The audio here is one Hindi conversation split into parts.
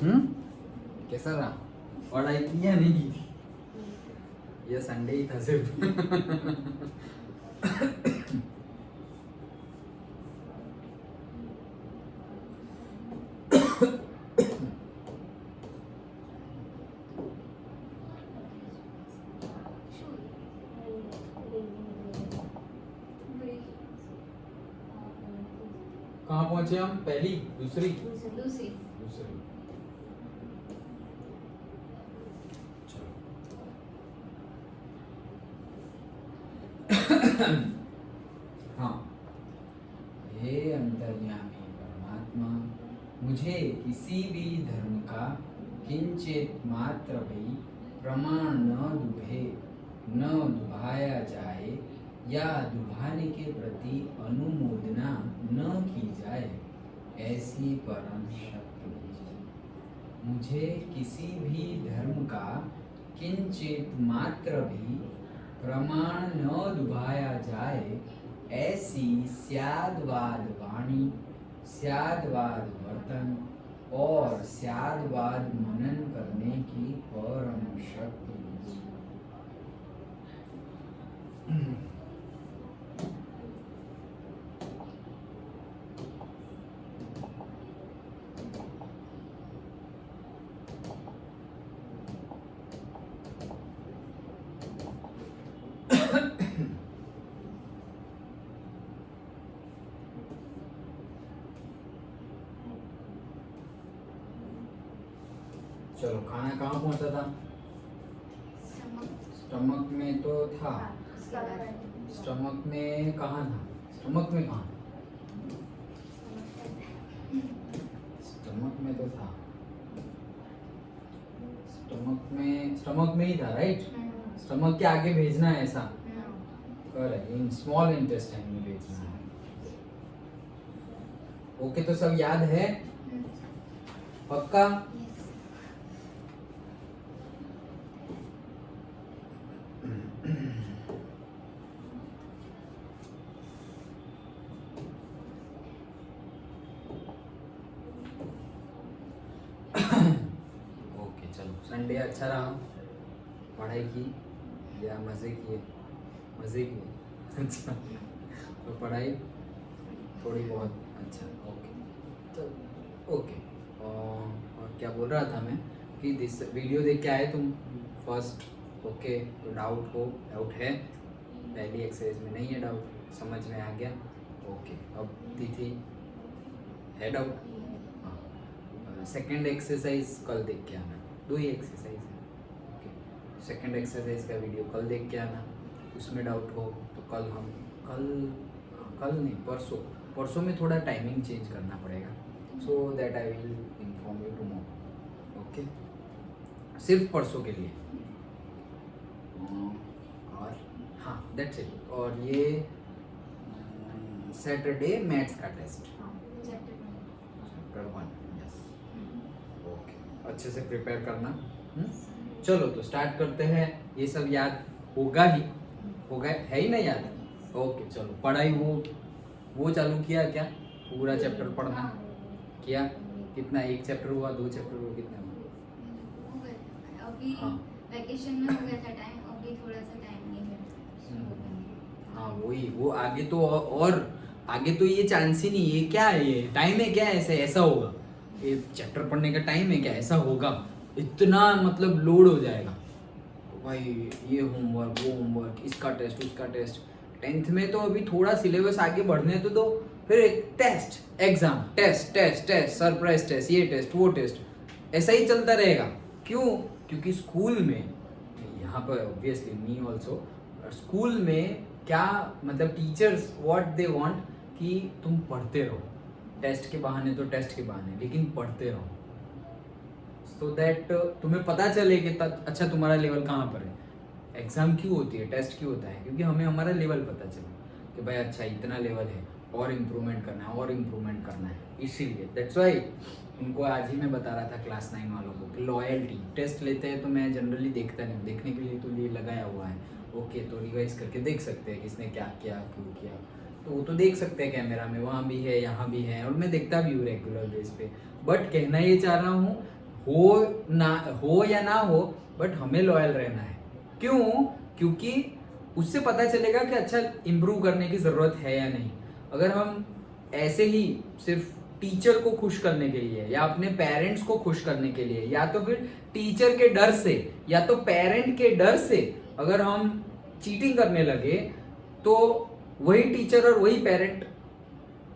हम्म, कैसा रहा? पढ़ाई की या नहीं की? ये संडे ही था सिर्फ। कहाँ पहुंचे हम? पहली, दूसरी, दूसरी। दूसरी। चलो। हाँ, हे अंतर्यामी परमात्मा, मुझे किसी भी धर्म का किंचित मात्र भी प्रमाण न दुभाया जाए या दुभाने के प्रति अनुमोदना न की जाए, ऐसी परम शक्ति दीजिए। मुझे किसी भी धर्म का किंचित मात्र भी प्रमाण न दुभाया जाए, ऐसी स्यादवाद वाणी, स्यादवाद वर्तन और स्यादवाद मनन करने की परम शक्ति दीजिए। चलो, खाना कहाँ पहुंचा था? स्टमक में तो था। स्टमक में कहाँ था? स्टमक में कहाँ? स्टमक में तो था। स्टमक में ही था, राइट? स्टमक के आगे भेजना है ऐसा? करेक्ट, इन स्मॉल इंटेस्टाइन में भेजना है। ओके, तो सब याद है? पक्का? ओके, चलो। संडे अच्छा रहा? पढ़ाई की या मजे किए? मजे किए। अच्छा, तो पढ़ाई थोड़ी बहुत। अच्छा, ओके। तो ओके, और क्या बोल रहा था मैं कि दिस वीडियो देख के आए तुम फर्स्ट? ओके, तो डाउट है? पहली एक्सरसाइज में नहीं है डाउट, समझ में आ गया? ओके, अब तिथि है डाउट? हाँ, सेकेंड एक्सरसाइज कल देख के आना। 2 ही एक्सरसाइज है। ओके, सेकेंड एक्सरसाइज का वीडियो कल देख के आना। उसमें डाउट हो तो कल नहीं, परसों में थोड़ा टाइमिंग चेंज करना पड़ेगा, so that I will inform you tomorrow. Okay, सिर्फ परसों के लिए। और हाँ, दैट्स इट। और ये सैटरडे मैथ्स का टेस्ट, चैप्टर 1। यस, ओके, अच्छे से प्रिपेयर करना। चलो, तो स्टार्ट करते हैं। ये सब याद होगा है ही ना याद? ओके, चलो। पढ़ाई वो चालू किया क्या? पूरा चैप्टर पढ़ना किया? कितना, 1 चैप्टर हुआ, 2 चैप्टर हुआ, कितना हुआ? अभी हाँ, वैकेशन में हो गया था टाइम, अभी थोड़ा सा टाइम नहीं है। हाँ, वही। वो आगे तो और आगे तो ये चांस ही नहीं। ये क्या है? ये टाइम है क्या? ऐसा होगा? ये चैप्टर पढ़ने का टाइम है क्या? ऐसा होगा? इतना मतलब लोड हो जाएगा भाई, ये होमवर्क, वो होमवर्क, इसका टेस्ट, उसका टेस्ट। 10th में तो अभी थोड़ा सिलेबस आगे बढ़ने तो दो, फिर एक test, exam, test test test, surprise test, ये टेस्ट, वो टेस्ट, ऐसा ही चलता रहेगा। क्यों? क्योंकि स्कूल में, यहाँ पर ऑब्वियसली मी ऑल्सो, स्कूल में क्या मतलब टीचर्स व्हाट दे वांट कि तुम पढ़ते रहो। टेस्ट के बहाने तो टेस्ट के बहाने, लेकिन पढ़ते रहो, सो दैट तुम्हें पता चले कि अच्छा तुम्हारा लेवल कहाँ पर है। एग्जाम क्यों होती है, टेस्ट क्यों होता है? क्योंकि हमें हमारा लेवल पता चले कि भाई अच्छा इतना लेवल है, और इम्प्रूवमेंट करना है, और इम्प्रूवमेंट करना है। इसीलिए दैट्स वाई उनको आज ही मैं बता रहा था क्लास 9 वालों को कि लॉयल्टी टेस्ट लेते हैं तो मैं जनरली देखता नहीं, देखने के लिए तो ये लगाया हुआ है। ओके, तो रिवाइज करके देख सकते हैं किसने क्या किया, क्यों किया, तो वो तो देख सकते हैं कैमरा में, वहाँ भी है, यहाँ भी है, और मैं देखता भी हूँ रेगुलर बेस पे। बट कहना ये चाह रहा हूँ, हो या ना हो, बट हमें लॉयल रहना है। क्यों? क्योंकि उससे पता चलेगा कि अच्छा इम्प्रूव करने की जरूरत है या नहीं। अगर हम ऐसे ही सिर्फ टीचर को खुश करने के लिए या अपने पेरेंट्स को खुश करने के लिए या तो फिर टीचर के डर से या तो पेरेंट के डर से अगर हम चीटिंग करने लगे, तो वही टीचर और वही पेरेंट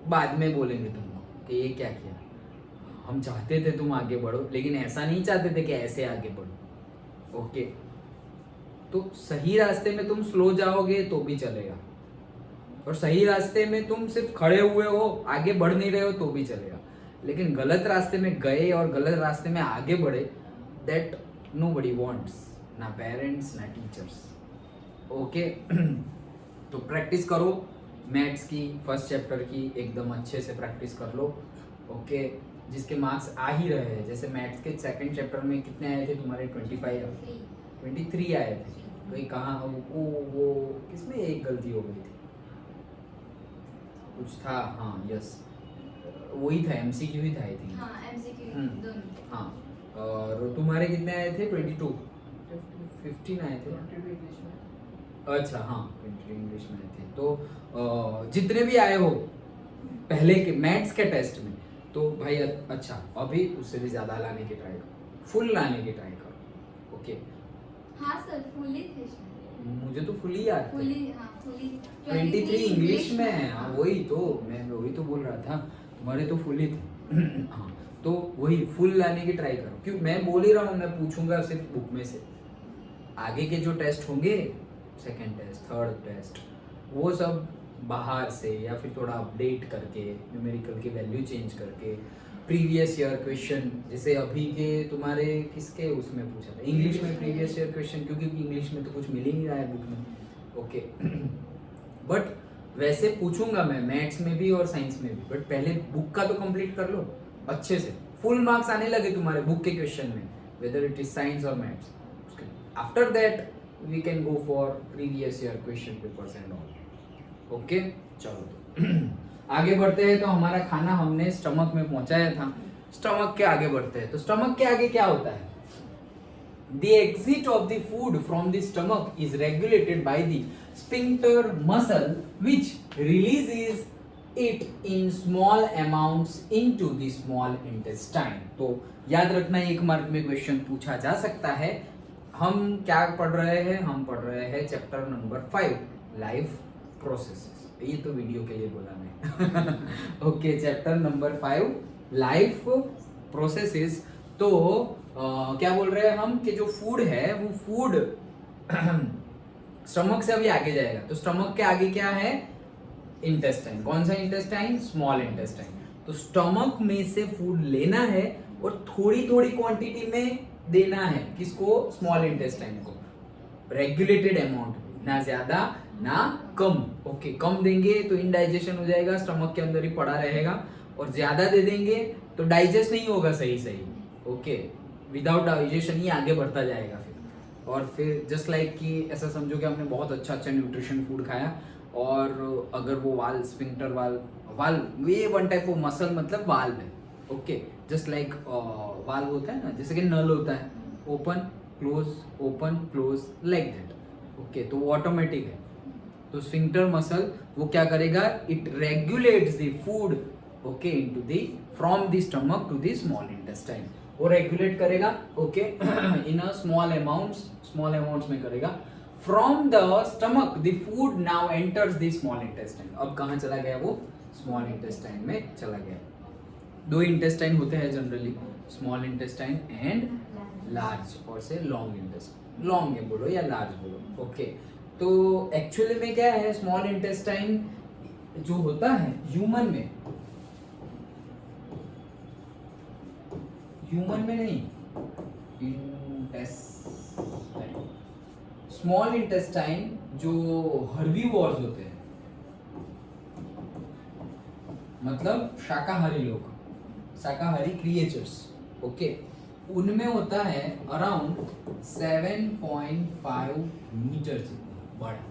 बाद में बोलेंगे तुमको कि ये क्या किया, हम चाहते थे तुम आगे बढ़ो लेकिन ऐसा नहीं चाहते थे कि ऐसे आगे बढ़ो। ओके, तो सही रास्ते में तुम स्लो जाओगे तो भी चलेगा, और सही रास्ते में तुम सिर्फ खड़े हुए हो, आगे बढ़ नहीं रहे हो तो भी चलेगा। लेकिन गलत रास्ते में गए और गलत रास्ते में आगे बढ़े, दैट नोबडी वांट्स, ना पेरेंट्स ना टीचर्स। ओके, तो प्रैक्टिस करो मैथ्स की, फर्स्ट चैप्टर की एकदम अच्छे से प्रैक्टिस कर लो। ओके, जिसके मार्क्स आ ही रहे हैं, जैसे मैथ्स के सेकंड चैप्टर में कितने आए थे तुम्हारे? 23 आए थे। तो ये कहाँ वो किसमें एक गलती हो गई थी, कुछ था, हाँ यस वही था, एमसीक्यू ही था आई थिंक। हाँ एमसीक्यू दोनों। हाँ, और तुम्हारे कितने आए थे? 15 आए थे। अच्छा हाँ, 20 इंग्लिश में आए थे। तो जितने भी आए हो पहले के मैथ्स के टेस्ट में, तो भाई अच्छा अभी उससे भी ज्यादा लाने की ट्राई करो, फुल लाने की ट्राई करो। ओके, हाँ सर फुली थे। मुझे तो फुल ही याद था। फुली 23 इंग्लिश में है। हाँ वही तो, मैं वही तो बोल रहा था, तुम्हारे तो फुल ही थे। हाँ, तो वही फुल लाने की ट्राई करो। क्यों मैं बोल ही रहा हूँ, मैं पूछूंगा सिर्फ बुक में से। आगे के जो टेस्ट होंगे, सेकंड टेस्ट, थर्ड टेस्ट, वो सब बाहर से या फिर थोड़ा अपडेट करके, न्यूमेरिकल की वैल्यू चेंज करके, प्रीवियस ईयर क्वेश्चन, जैसे अभी के तुम्हारे किसके उसमें पूछा था, इंग्लिश में प्रीवियस ईयर क्वेश्चन, क्योंकि इंग्लिश में तो कुछ मिल ही नहीं रहा है बुक में। ओके, बट वैसे पूछूंगा मैं मैथ्स में भी और साइंस में भी, बट पहले बुक का तो कंप्लीट कर लो अच्छे से, फुल मार्क्स आने लगे तुम्हारे बुक के क्वेश्चन में, वेदर इट इज साइंस और maths. After that we can go for previous year question papers and all. Okay, चलो आगे बढ़ते हैं। तो हमारा खाना हमने स्टमक में पहुंचाया था, स्टमक के आगे बढ़ते हैं। तो स्टमक के आगे क्या होता है? The exit of the food from the stomach is regulated by the sphincter muscle, which releases it in small amounts into the small intestine. तो याद रखना, एक मार्क में क्वेश्चन पूछा जा सकता है। हम क्या पढ़ रहे हैं? हम पढ़ रहे हैं चैप्टर नंबर 5, लाइफ प्रोसेसेस। ये तो वीडियो के लिए बोला मैं। Okay, chapter number 5, life processes. तो क्या बोल रहे हैं हम कि जो फूड है वो फूड स्टमक से अभी आगे जाएगा। तो स्टमक के आगे क्या है? इंटेस्टाइन। कौन सा इंटेस्टाइन? Small intestine. तो स्टमक में से फूड लेना है और थोड़ी थोड़ी क्वांटिटी में देना है। किसको? स्मॉल इंटेस्टाइन को। रेगुलेटेड अमाउंट, ना ज्यादा ना कम। ओके, कम देंगे तो इनडाइजेशन हो जाएगा, स्टमक के अंदर ही पड़ा रहेगा, और ज्यादा दे देंगे तो डाइजेस्ट नहीं होगा सही सही। ओके, विदाउट डाइजेशन ही आगे बढ़ता जाएगा फिर। और फिर जस्ट लाइक कि ऐसा समझो कि हमने बहुत अच्छा न्यूट्रिशन फूड खाया, और अगर वो वाल, स्फिंक्टर वाल्व ये वन टाइप ऑफ मसल, मतलब वाल्व है। ओके, जस्ट लाइक वाल्व होता है ना, जैसे कि नल होता है, open close like that. Okay, तो वो ऑटोमेटिक है। तो स्फिंक्टर मसल वो क्या करेगा? It regulates the food, okay, into the from the stomach to the small intestine. वो रेगुलेट करेगा, okay, in a small amounts में करेगा। From the stomach the food now enters the small intestine. अब कहाँ चला गया वो? स्मॉल इंटेस्टाइन में चला गया। 2 इंटेस्टाइन होते हैं generally, small intestine and large, और से लॉन्ग इंटेस्टाइन। लॉन्ग है बोलो या लार्ज बोलो। ओके, तो एक्चुअली में क्या है? स्मॉल इंटेस्टाइन जो होता है ह्यूमन में नहीं, स्मॉल इंटेस्टाइन जो हर्बीवोर्स होते हैं, मतलब शाकाहारी लोग, शाकाहारी क्रिएचर्स, ओके, उनमें होता है अराउंड 7.5 मीटर जितना बड़ा।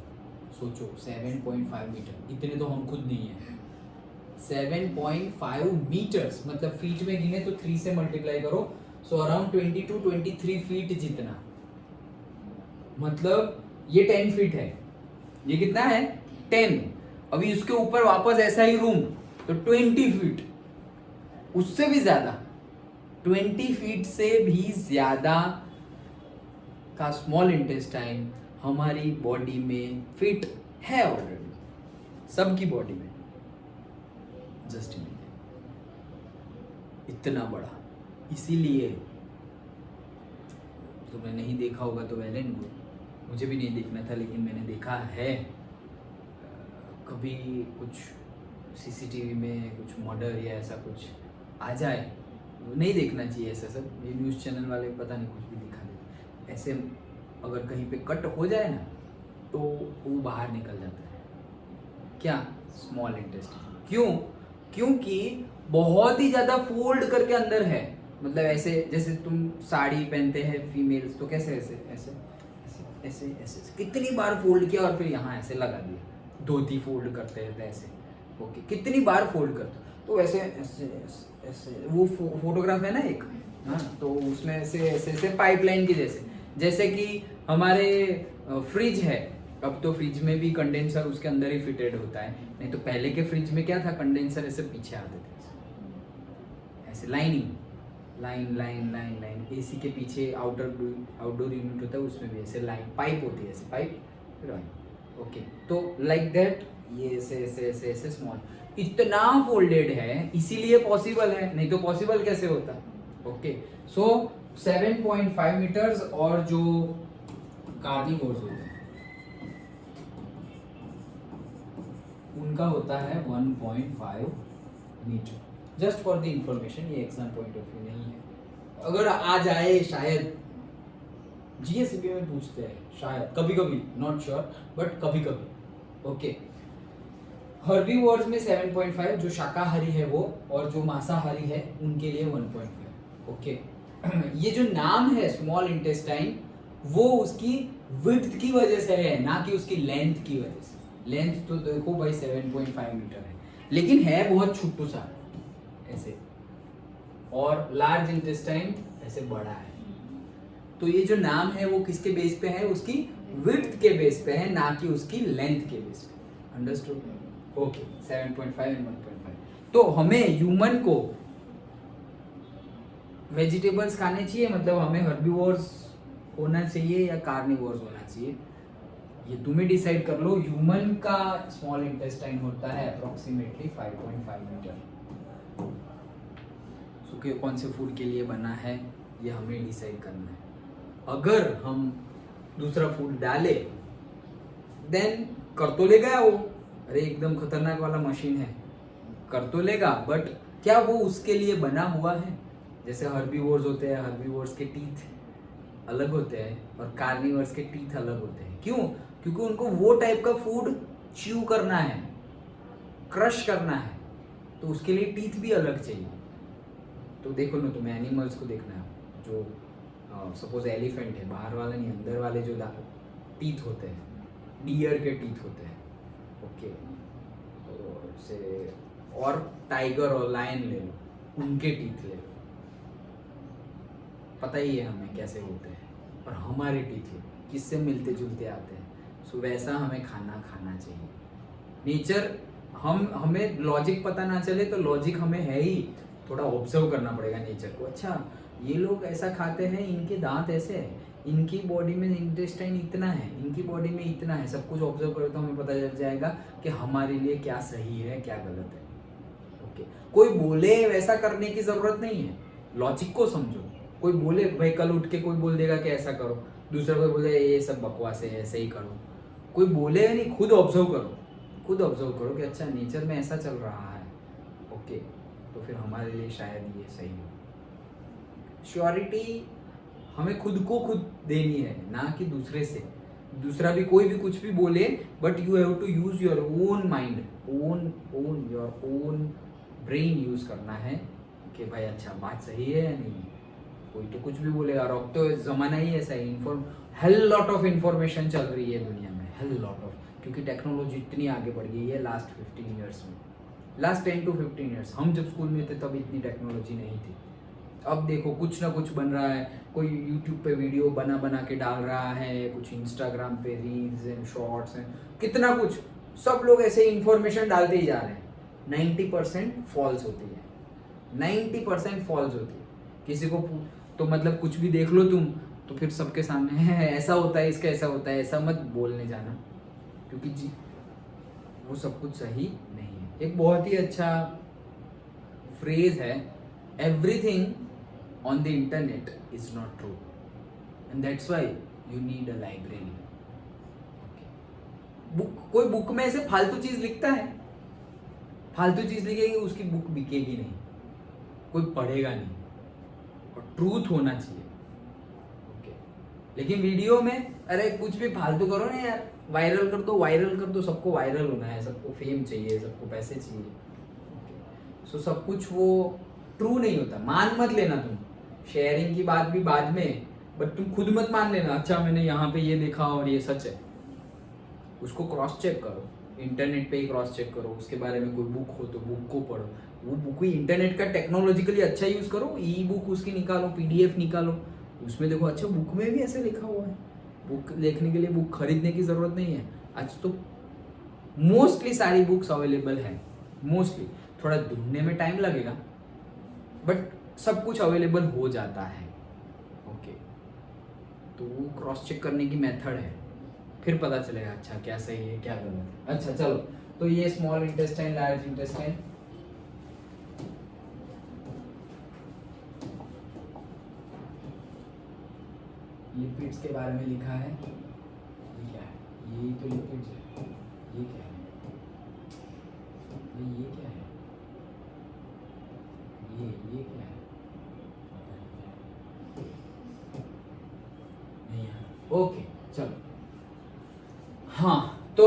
सोचो 7.5 मीटर, इतने तो हम खुद नहीं है। 7.5 मीटर्स मतलब फीट में गिने तो 3 से मल्टीप्लाई करो सो अराउंड 20 to 23 फीट जितना, मतलब ये 10 फीट है, ये कितना है 10, अभी उसके ऊपर वापस ऐसा ही रूम तो 20 फीट, उससे भी ज्यादा 20 फीट से भी ज्यादा का स्मॉल इंटेस्टाइन हमारी बॉडी में फिट है ऑलरेडी, सबकी बॉडी में। जस्ट इमेजिन इतना बड़ा, इसीलिए तुमने नहीं देखा होगा तो वेल एंड गुड, मुझे भी नहीं देखना था लेकिन मैंने देखा है। कभी कुछ सीसीटीवी में कुछ मर्डर या ऐसा कुछ आ जाए, नहीं देखना चाहिए ऐसा सब, ये न्यूज़ चैनल वाले पता नहीं कुछ भी दिखा दे, ऐसे अगर कहीं पे कट हो जाए ना तो वो बाहर निकल जाता है। क्या? Small intestine. क्यों? क्योंकि बहुत ही ज़्यादा फोल्ड करके अंदर है, मतलब ऐसे जैसे तुम साड़ी पहनते हैं फीमेल्स तो कैसे ऐसे ऐसे ऐसे ऐसे ऐसे कितनी बार फोल्ड किया और फिर यहाँ ऐसे लगा दिया, धोती फोल्ड करते रहते ऐसे, ओके कितनी बार फोल्ड करते तो ऐसे ऐसे ऐसे, ऐसे वो फोटोग्राफ है ना एक, हाँ तो उसमें ऐसे ऐसे ऐसे पाइपलाइन की जैसे कि हमारे फ्रिज है, अब तो फ्रिज में भी कंडेंसर उसके अंदर ही फिटेड होता है, नहीं तो पहले के फ्रिज में क्या था, कंडेंसर ऐसे पीछे आते थे ऐसे lining line line line line, AC के पीछे आउटडोर यूनिट होता है उसमें भी ऐसे लाइन पाइप होती है, ऐसे पाइप, ओके तो लाइक दैट ये ऐसे ऐसे ऐसे ऐसे स्मॉल, इतना फोल्डेड है इसीलिए पॉसिबल है, नहीं तो पॉसिबल कैसे होता। ओके सो 7.5 मीटर्स और जो कार्निवोर्स होते हैं उनका होता है 1.5 metre, just for the information, ये एग्जाम पॉइंट ऑफ व्यू नहीं है, अगर आ जाए शायद जीएससीबी में पूछते हैं शायद कभी कभी, नॉट श्योर बट कभी कभी। ओके हर्बीवोर्स में 7.5 जो शाकाहारी है वो, और जो मांसाहारी है उनके लिए 1.5। ओके ये जो नाम है स्मॉल इंटेस्टाइन वो उसकी विड्थ की वजह से है, ना कि उसकी लेंथ की वजह से। लेंथ तो देखो भाई 7.5 मीटर है, लेकिन है बहुत छोटू सा ऐसे, और लार्ज इंटेस्टाइन ऐसे बड़ा है, तो ये जो नाम है वो किसके बेस पे है, उसकी विड्थ के बेस पे है, ना कि उसकी लेंथ के बेस पे। अंडरस्टूड? Okay 7.5 and 1.5। तो हमें ह्यूमन को वेजिटेबल्स खाने चाहिए, मतलब हमें हर्बीवोर्स होना चाहिए या कार्निवोर्स होना चाहिए, ये तुम्हें डिसाइड कर लो। ह्यूमन का स्मॉल इंटेस्टाइन होता है अप्रोक्सीमेटली 5.5 मीटर। सूखे कौन से फूड के लिए बना है ये हमें डिसाइड करना है। अगर हम दूसरा फूड डाले देन कर तो लेगा वो, अरे एकदम खतरनाक वाला मशीन है, कर तो लेगा, बट क्या वो उसके लिए बना हुआ है? जैसे हर्बीवोर्स होते हैं, हर्बीवोर्स के टीथ अलग होते हैं और कार्निवर्स के टीथ अलग होते हैं। क्यों? क्योंकि उनको वो टाइप का फूड च्यू करना है, क्रश करना है, तो उसके लिए टीथ भी अलग चाहिए। तो देखो ना, तुम्हें एनिमल्स को देखना है, जो सपोज एलिफेंट है, बाहर वाला नहीं, अंदर वाले जो टीथ होते हैं, डियर के टीथ होते हैं, ओके से, और टाइगर और लायन ले लो, उनके टीथ ले लो, पता ही है हमें कैसे होते हैं, और हमारे टीथ किससे मिलते जुलते आते हैं। सो वैसा हमें खाना खाना चाहिए। नेचर हमें लॉजिक पता ना चले तो लॉजिक हमें है ही, थोड़ा ऑब्जर्व करना पड़ेगा नेचर को। अच्छा ये लोग ऐसा खाते हैं, इनके दांत ऐसे है, इनकी बॉडी में इंटेस्टाइन इतना है, इनकी बॉडी में इतना है, सब कुछ ऑब्जर्व करो तो हमें पता चल जाएगा कि हमारे लिए क्या सही है क्या गलत है। ओके कोई बोले वैसा करने की जरूरत नहीं है, लॉजिक को समझो। कोई बोले भाई कल उठ के कोई बोल देगा कि ऐसा करो, दूसरा कोई बोले ये सब बकवास है ऐसे ही करो, कोई बोलेगा नहीं, खुद ऑब्जर्व करो, खुद ऑब्जर्व करो कि अच्छा नेचर में ऐसा चल रहा है, ओके तो फिर हमारे लिए शायद ये सही हो। श्योरिटी हमें खुद को खुद देनी है, ना कि दूसरे से। दूसरा भी कोई भी कुछ भी बोले, but you have to use your own mind, own your own brain use करना है कि भाई अच्छा बात सही है या नहीं। कोई तो कुछ भी बोलेगा, और अब तो जमाना ही ऐसा है, हेल लॉट ऑफ इंफॉर्मेशन चल रही है दुनिया में, हेल लॉट ऑफ, क्योंकि टेक्नोलॉजी इतनी आगे बढ़ गई है लास्ट 15 ईयर्स में, लास्ट 10 to 15 ईयर्स। हम जब स्कूल में थे तब इतनी टेक्नोलॉजी नहीं थी, अब देखो कुछ ना कुछ बन रहा है, कोई यूट्यूब पे वीडियो बना बना के डाल रहा है, कुछ इंस्टाग्राम पे रील्स एंड शॉर्ट्स हैं, कितना कुछ, सब लोग ऐसे इंफॉर्मेशन डालते ही जा रहे हैं। 90% फॉल्स होती है, 90% फॉल्स होती है। किसी को तो मतलब कुछ भी देख लो तुम, तो फिर सबके सामने है ऐसा होता है, इसका ऐसा होता है, ऐसा मत बोलने जाना, क्योंकि जी वो सब कुछ सही नहीं है। एक बहुत ही अच्छा फ्रेज है, everything on the internet is not true and that's why you need a library. Book, कोई बुक में ऐसे फालतू चीज लिखता है, फालतू चीज लिखेगी उसकी बुक बिकेगी नहीं, कोई पढ़ेगा नहीं, और ट्रूथ होना चाहिए। ओके, लेकिन वीडियो में अरे कुछ भी फालतू करो ना यार, वायरल कर दो, वायरल कर दो, सबको वायरल होना है, सबको फेम चाहिए, सबको पैसे चाहिए। सो सब कुछ वो ट्रू नहीं होता, मान मत लेना तुम। शेयरिंग की बात भी बाद में, बट तुम खुद मत मान लेना अच्छा मैंने यहाँ पे ये देखा और ये सच है। उसको क्रॉस चेक करो, इंटरनेट पे ही क्रॉस चेक करो, उसके बारे में कोई बुक हो तो बुक को पढ़ो, वो बुक ही इंटरनेट का टेक्नोलॉजिकली अच्छा यूज करो, ई बुक उसकी निकालो, पीडीएफ निकालो, उसमें देखो अच्छा बुक में भी ऐसे लिखा हुआ है। बुक देखने के लिए बुक खरीदने की जरूरत नहीं है, आज तो मोस्टली सारी बुक्स अवेलेबल है, मोस्टली थोड़ा ढूंढने में टाइम लगेगा बट सब कुछ अवेलेबल हो जाता है। ओके, तो वो क्रॉस चेक करने की मेथड है, फिर पता चलेगा अच्छा क्या सही है क्या गलत है। अच्छा चलो, तो ये small intestine, large intestine, lipids के बारे में लिखा है। ये क्या है? ये तो लिपिड्स है। ये क्या है? ये क्या है? ये क्या है? नहीं यार। ओके चलो, हाँ तो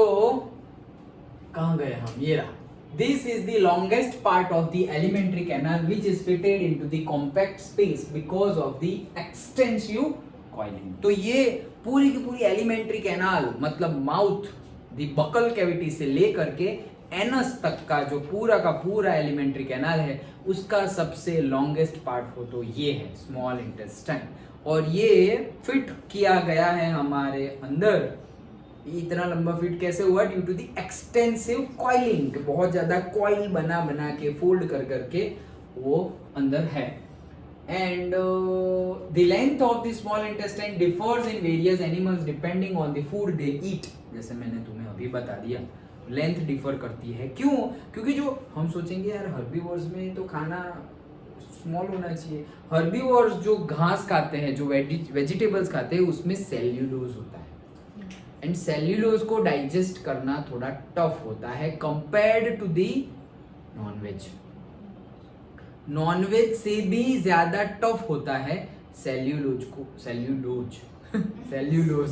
कहाँ गए हम, ये रहा। This is the longest part of the alimentary canal which is fitted into the compact space because of the extensive coiling। तो ये पूरी की पूरी एलिमेंट्री कैनाल मतलब माउथ द बकल कैविटी से लेकर के एनस तक का जो पूरा का पूरा एलिमेंट्री कैनाल है, उसका सबसे लॉन्गेस्ट पार्ट हो तो ये है स्मॉल इंटेस्टाइन, और ये फिट किया गया है हमारे अंदर। इतना लंबा फिट कैसे हुआ? Due to the extensive coiling, बहुत ज्यादा कॉइल बना बना के फोल्ड कर करके वो अंदर है। And the length of the small intestine differs in various animals depending on the food they eat. जैसे मैंने तुम्हें अभी बता दिया, लेंथ डिफर करती है। क्यों? क्योंकि जो हम सोचेंगे यार हर्बीवोर्स में तो खाना स्मॉल होना चाहिए, हर्बीवोर्स जो घास खाते हैं, जो वेजिटेबल्स खाते हैं, उसमें सेल्यूलोज होता है, एंड सेल्यूलोज को डाइजेस्ट करना थोड़ा टफ होता है compared to the nonveg. Nonveg से भी ज्यादा टफ होता है सेल्यूलोज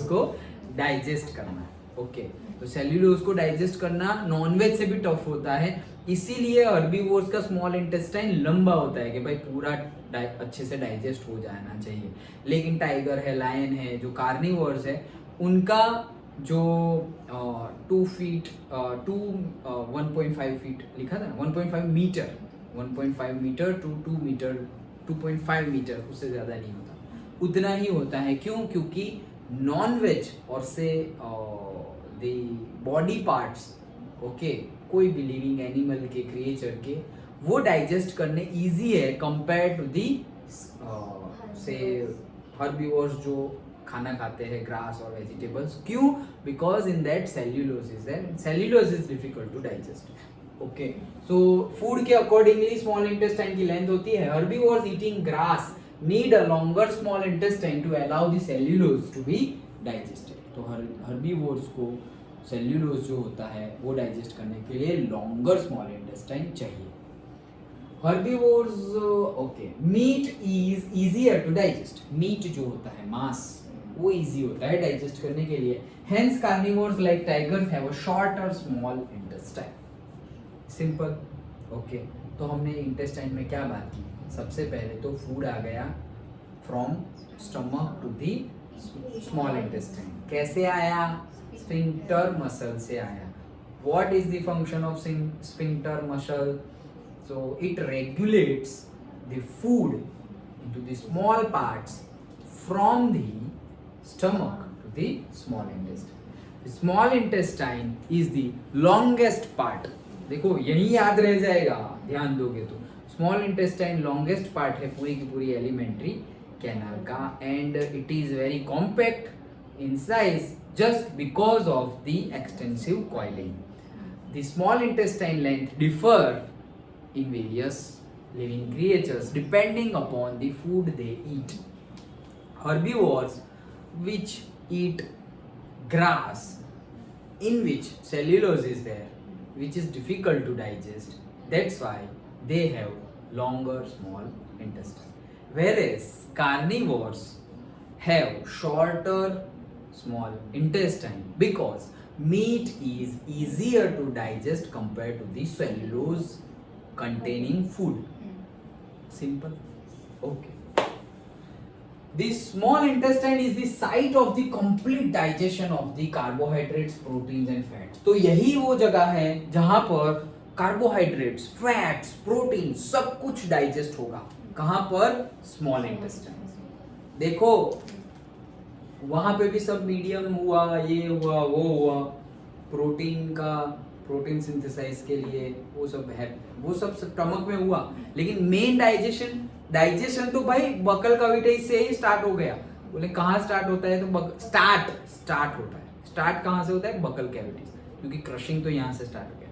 को डाइजेस्ट करना। ओके, तो सेल्यूलोज को डाइजेस्ट करना नॉनवेज से भी टफ होता है, इसीलिए हर्बीवोर्स का स्मॉल इंटेस्टाइन लंबा होता है कि भाई पूरा अच्छे से डाइजेस्ट हो जाना चाहिए। लेकिन टाइगर है, लायन है, जो कार्निवोर्स है, उनका जो 2 फीट 1.5 फीट लिखा था ना, 1.5 मीटर टू 2 मीटर 2.5 मीटर, उससे ज़्यादा नहीं होता, उतना ही होता है। क्यों? क्योंकि नॉन वेज और से द बॉडी पार्ट्स, ओके, कोई भी लिविंग एनिमल के, क्रिएचर के, वो डाइजेस्ट करने इजी है कंपेयर टू दी से हर्बीवोर्स जो खाना खाते हैं ग्रास और वेजिटेबल्स। क्यों? Because in that cellulose is there, cellulose is difficult to digest. Okay, so food के अकॉर्डिंगली स्मॉल इंटेस्टाइन की लेंथ होती है। Herbivores eating grass need a longer small intestine to allow the cellulose to be digested. तो हर्बीवोर्स को सेल्यूलोज जो होता है वो डाइजेस्ट करने के लिए लॉन्गर स्मॉल इंटेस्टाइन चाहिए। Herbivores, okay, meat is easier to digest. Meat जो होता है, मांस, वो इजी होता है डाइजेस्ट करने के लिए। Hence carnivores like tigers have a shorter small intestine. Simple. Okay, तो हमने इंटेस्टाइन में क्या बात की? सबसे पहले तो फूड आ गया from stomach to the small intestine. कैसे आया? स्फिंक्टर मसल से आया। What is the function of sphincter muscle? So it regulates the food into the small parts from the stomach to the small intestine. The small intestine is the longest part. देखो यही याद रह जाएगा ध्यान दोगे तो. स्मॉल इंटेस्टाइन लॉन्गेस्ट पार्ट है पूरी की पूरी एलिमेंट्री कैनाल का, and it is very compact in size just because of the extensive coiling. The small intestine length differ in various living creatures depending upon the food they eat. Herbivores which eat grass in which cellulose is there, which is difficult to digest, that's why they have longer small intestine, whereas carnivores have shorter small intestine because meat is easier to digest compared to the cellulose containing food. Simple. Okay. The small intestine is the site of the complete digestion of the carbohydrates, proteins and fats. तो यही वो जगह है जहां पर कार्बोहाइड्रेट्स, फैट्स, प्रोटीन सब कुछ डाइजेस्ट होगा. कहां पर? Small intestine. देखो वहां पे भी सब मीडियम हुआ, ये हुआ, वो हुआ, प्रोटीन सिंथेसाइज के लिए वो सब है, वो सब स्टमक में हुआ, लेकिन मेन डाइजेशन तो भाई बकल कैविटी से ही स्टार्ट हो गया. बोले कहाँ स्टार्ट होता है? तो स्टार्ट होता है. स्टार्ट कहाँ से होता है? बकल कैविटी, क्योंकि क्रशिंग तो यहाँ से स्टार्ट हो गया.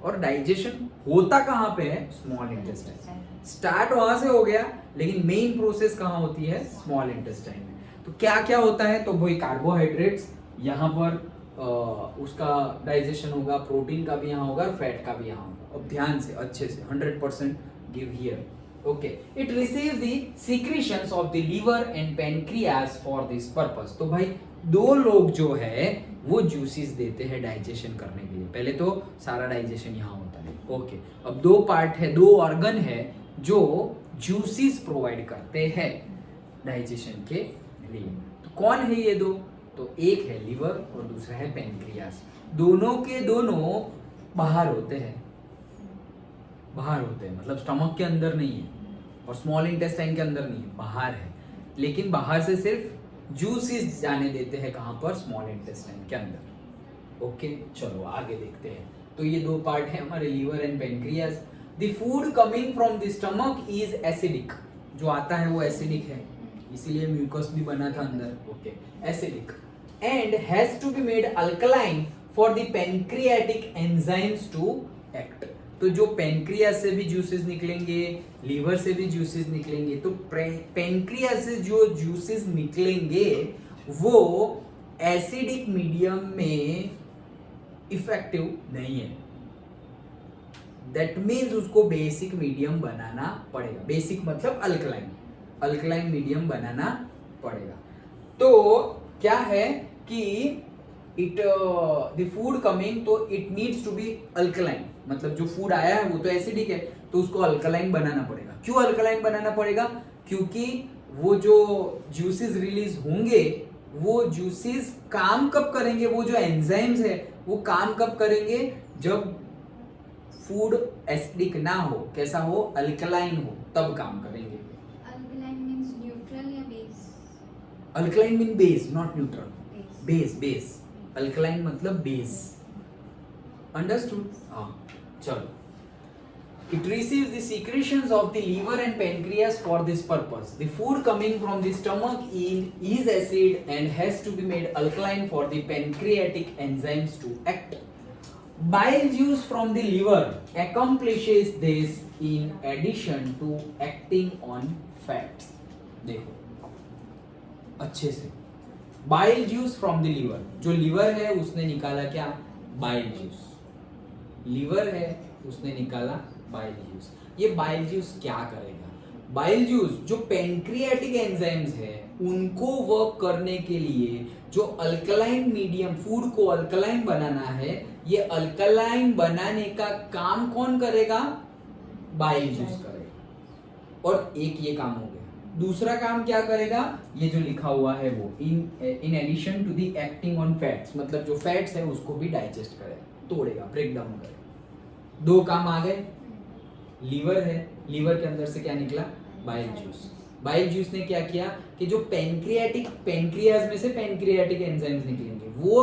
और डाइजेशन होता कहाँ पे है? Small intestine. स्टार्ट वहां से हो गया, लेकिन मेन प्रोसेस कहाँ होती है? स्मॉल इंटेस्टाइन में. तो क्या क्या होता है? तो वही कार्बोहाइड्रेट्स यहाँ पर उसका डाइजेशन होगा, प्रोटीन का भी यहाँ होगा और फैट का भी यहाँ होगा. अब ध्यान से अच्छे से 100% give here. Okay. It receives the secretions of the liver and pancreas for this purpose. तो भाई दो लोग जो है वो जूसेस देते हैं डाइजेशन करने के लिए. पहले तो सारा डाइजेशन यहाँ होता है. ओके. अब दो पार्ट है, दो ऑर्गन है जो जूसेस प्रोवाइड करते हैं डाइजेशन के लिए. तो कौन है ये दो? तो एक है लीवर और दूसरा है पैनक्रियास. दोनों के दोनों बाहर होते हैं, मतलब स्टमक के अंदर नहीं है और स्मॉल इंटेस्टाइन के अंदर नहीं है, बाहर है. लेकिन बाहर से सिर्फ जूसेस जाने देते हैं कहां पर? स्मॉल इंटेस्टाइन के अंदर. ओके. चलो आगे देखते हैं. तो ये दो पार्ट है हमारे liver and pancreas. The food coming from the stomach is acidic. जो आता है वो एसिडिक है, इसीलिए म्यूकस भी बना था अंदर. Okay. Acidic and has to be made alkaline for the pancreatic enzymes to act. तो जो पैनक्रियास से भी जूसेस निकलेंगे, लीवर से भी जूसेस निकलेंगे, तो पैनक्रियास से जो जूसेस निकलेंगे वो एसिडिक मीडियम में इफेक्टिव नहीं है. दैट मीन्स उसको बेसिक मीडियम बनाना पड़ेगा. बेसिक मतलब अल्कलाइन मीडियम बनाना पड़ेगा. तो क्या है कि द फूड कमिंग, तो it needs to be alkaline. मतलब जो फूड आया है वो तो एसिडिक है, तो उसको अल्कलाइन बनाना पड़ेगा. क्यों अल्कलाइन बनाना पड़ेगा? क्योंकि वो जो जूसेस रिलीज होंगे वो जूसेस काम कब करेंगे? वो जो एंजाइम्स है वो काम कब करेंगे? जब फूड एसिडिक ना हो, कैसा हो? अल्कलाइन हो, तब काम करेंगे. Alkaline means neutral या base? Alkaline mean base, not neutral. Base. Alkaline मतलब बेस. अंडरस्टूड? हाँ. चलो. It receives the secretions of the liver and pancreas for this purpose. The food coming from the stomach is acid and has to be made alkaline for the pancreatic enzymes to act. Bile juice from the liver accomplishes this in addition to acting on fats. देखो अच्छे से. Bile juice from the liver. जो liver है उसने निकाला क्या? Bile juice. Liver है उसने निकाला बाइल जूस. ये बाइल जूस क्या करेगा? बाइल जूस जो पैनक्रियाटिक एंजाइम्स है उनको वर्क करने के लिए जो अल्कलाइन मीडियम, फूड को अल्कलाइन बनाना है, ये अल्कलाइन बनाने का काम कौन करेगा? बाइल जूस करेगा. और एक ये काम हो गया. दूसरा काम क्या करेगा? ये जो लिखा हुआ है वो in addition to the acting on fats, मतलब जो फैट्स है उसको भी डाइजेस्ट करेगा, तोड़ेगा, ब्रेक डाउन करेगा. दो काम आ गए. लीवर है, लीवर के अंदर से क्या निकला? Bile juice. बाइल जूस ने क्या किया कि जो पेनक्रियाज में से पेनक्रियाटिक एंजाइम्स निकलेंगे, वो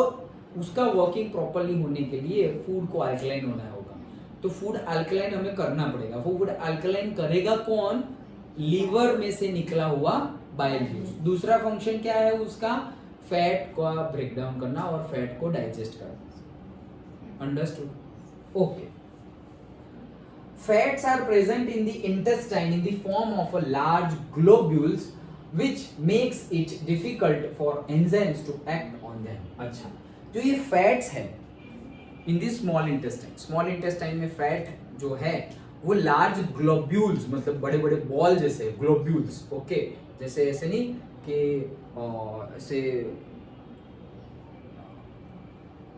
उसका वर्किंग प्रॉपर्ली होने के लिए फूड को अल्कलाइन होना होगा, तो फूड अल्कलाइन हमें करना पड़ेगा। वो फूड अल्कलाइन करेगा कौन? लीवर में से निकला हुआ बाइल जूस। दूसरा फंक्शन क्या है उसका? फैट को ब्रेक डाउन करना और फैट को डाइजेस्ट करना। Understood? Okay. Fats are present in the intestine in the form of a large globules which makes it difficult for enzymes to act on them. अच्छा, जो ये फैट्स है in the small intestine में फैट जो है वो लार्ज ग्लोब्यूल्स, मतलब बड़े बड़े बॉल जैसे ग्लोब्यूल्स, ओके, जैसे ऐसे नहीं कि ऐसे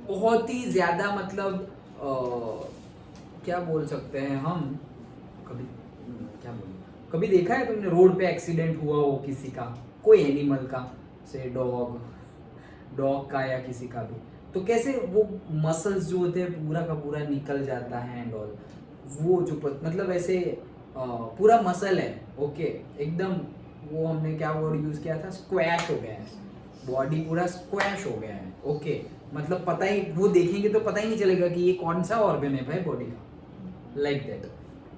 बहुत ही ज्यादा, मतलब क्या बोल सकते हैं हम, कभी क्या बोल, कभी देखा है तुमने रोड पे एक्सीडेंट हुआ हो किसी का, कोई एनिमल का, से डॉग का या किसी का भी, तो कैसे वो मसल्स जो होते हैं पूरा का पूरा निकल जाता है एंड ऑल, वो जो मतलब ऐसे पूरा मसल है, ओके, एकदम वो हमने क्या वर्ड यूज किया था, स्क्वैश हो गया है, बॉडी पूरा स्क्वैश हो गया है, ओके, मतलब पता ही, वो देखेंगे तो पता ही नहीं चलेगा कि ये कौन सा ऑर्गन है भाई बॉडी का, लाइक दैट,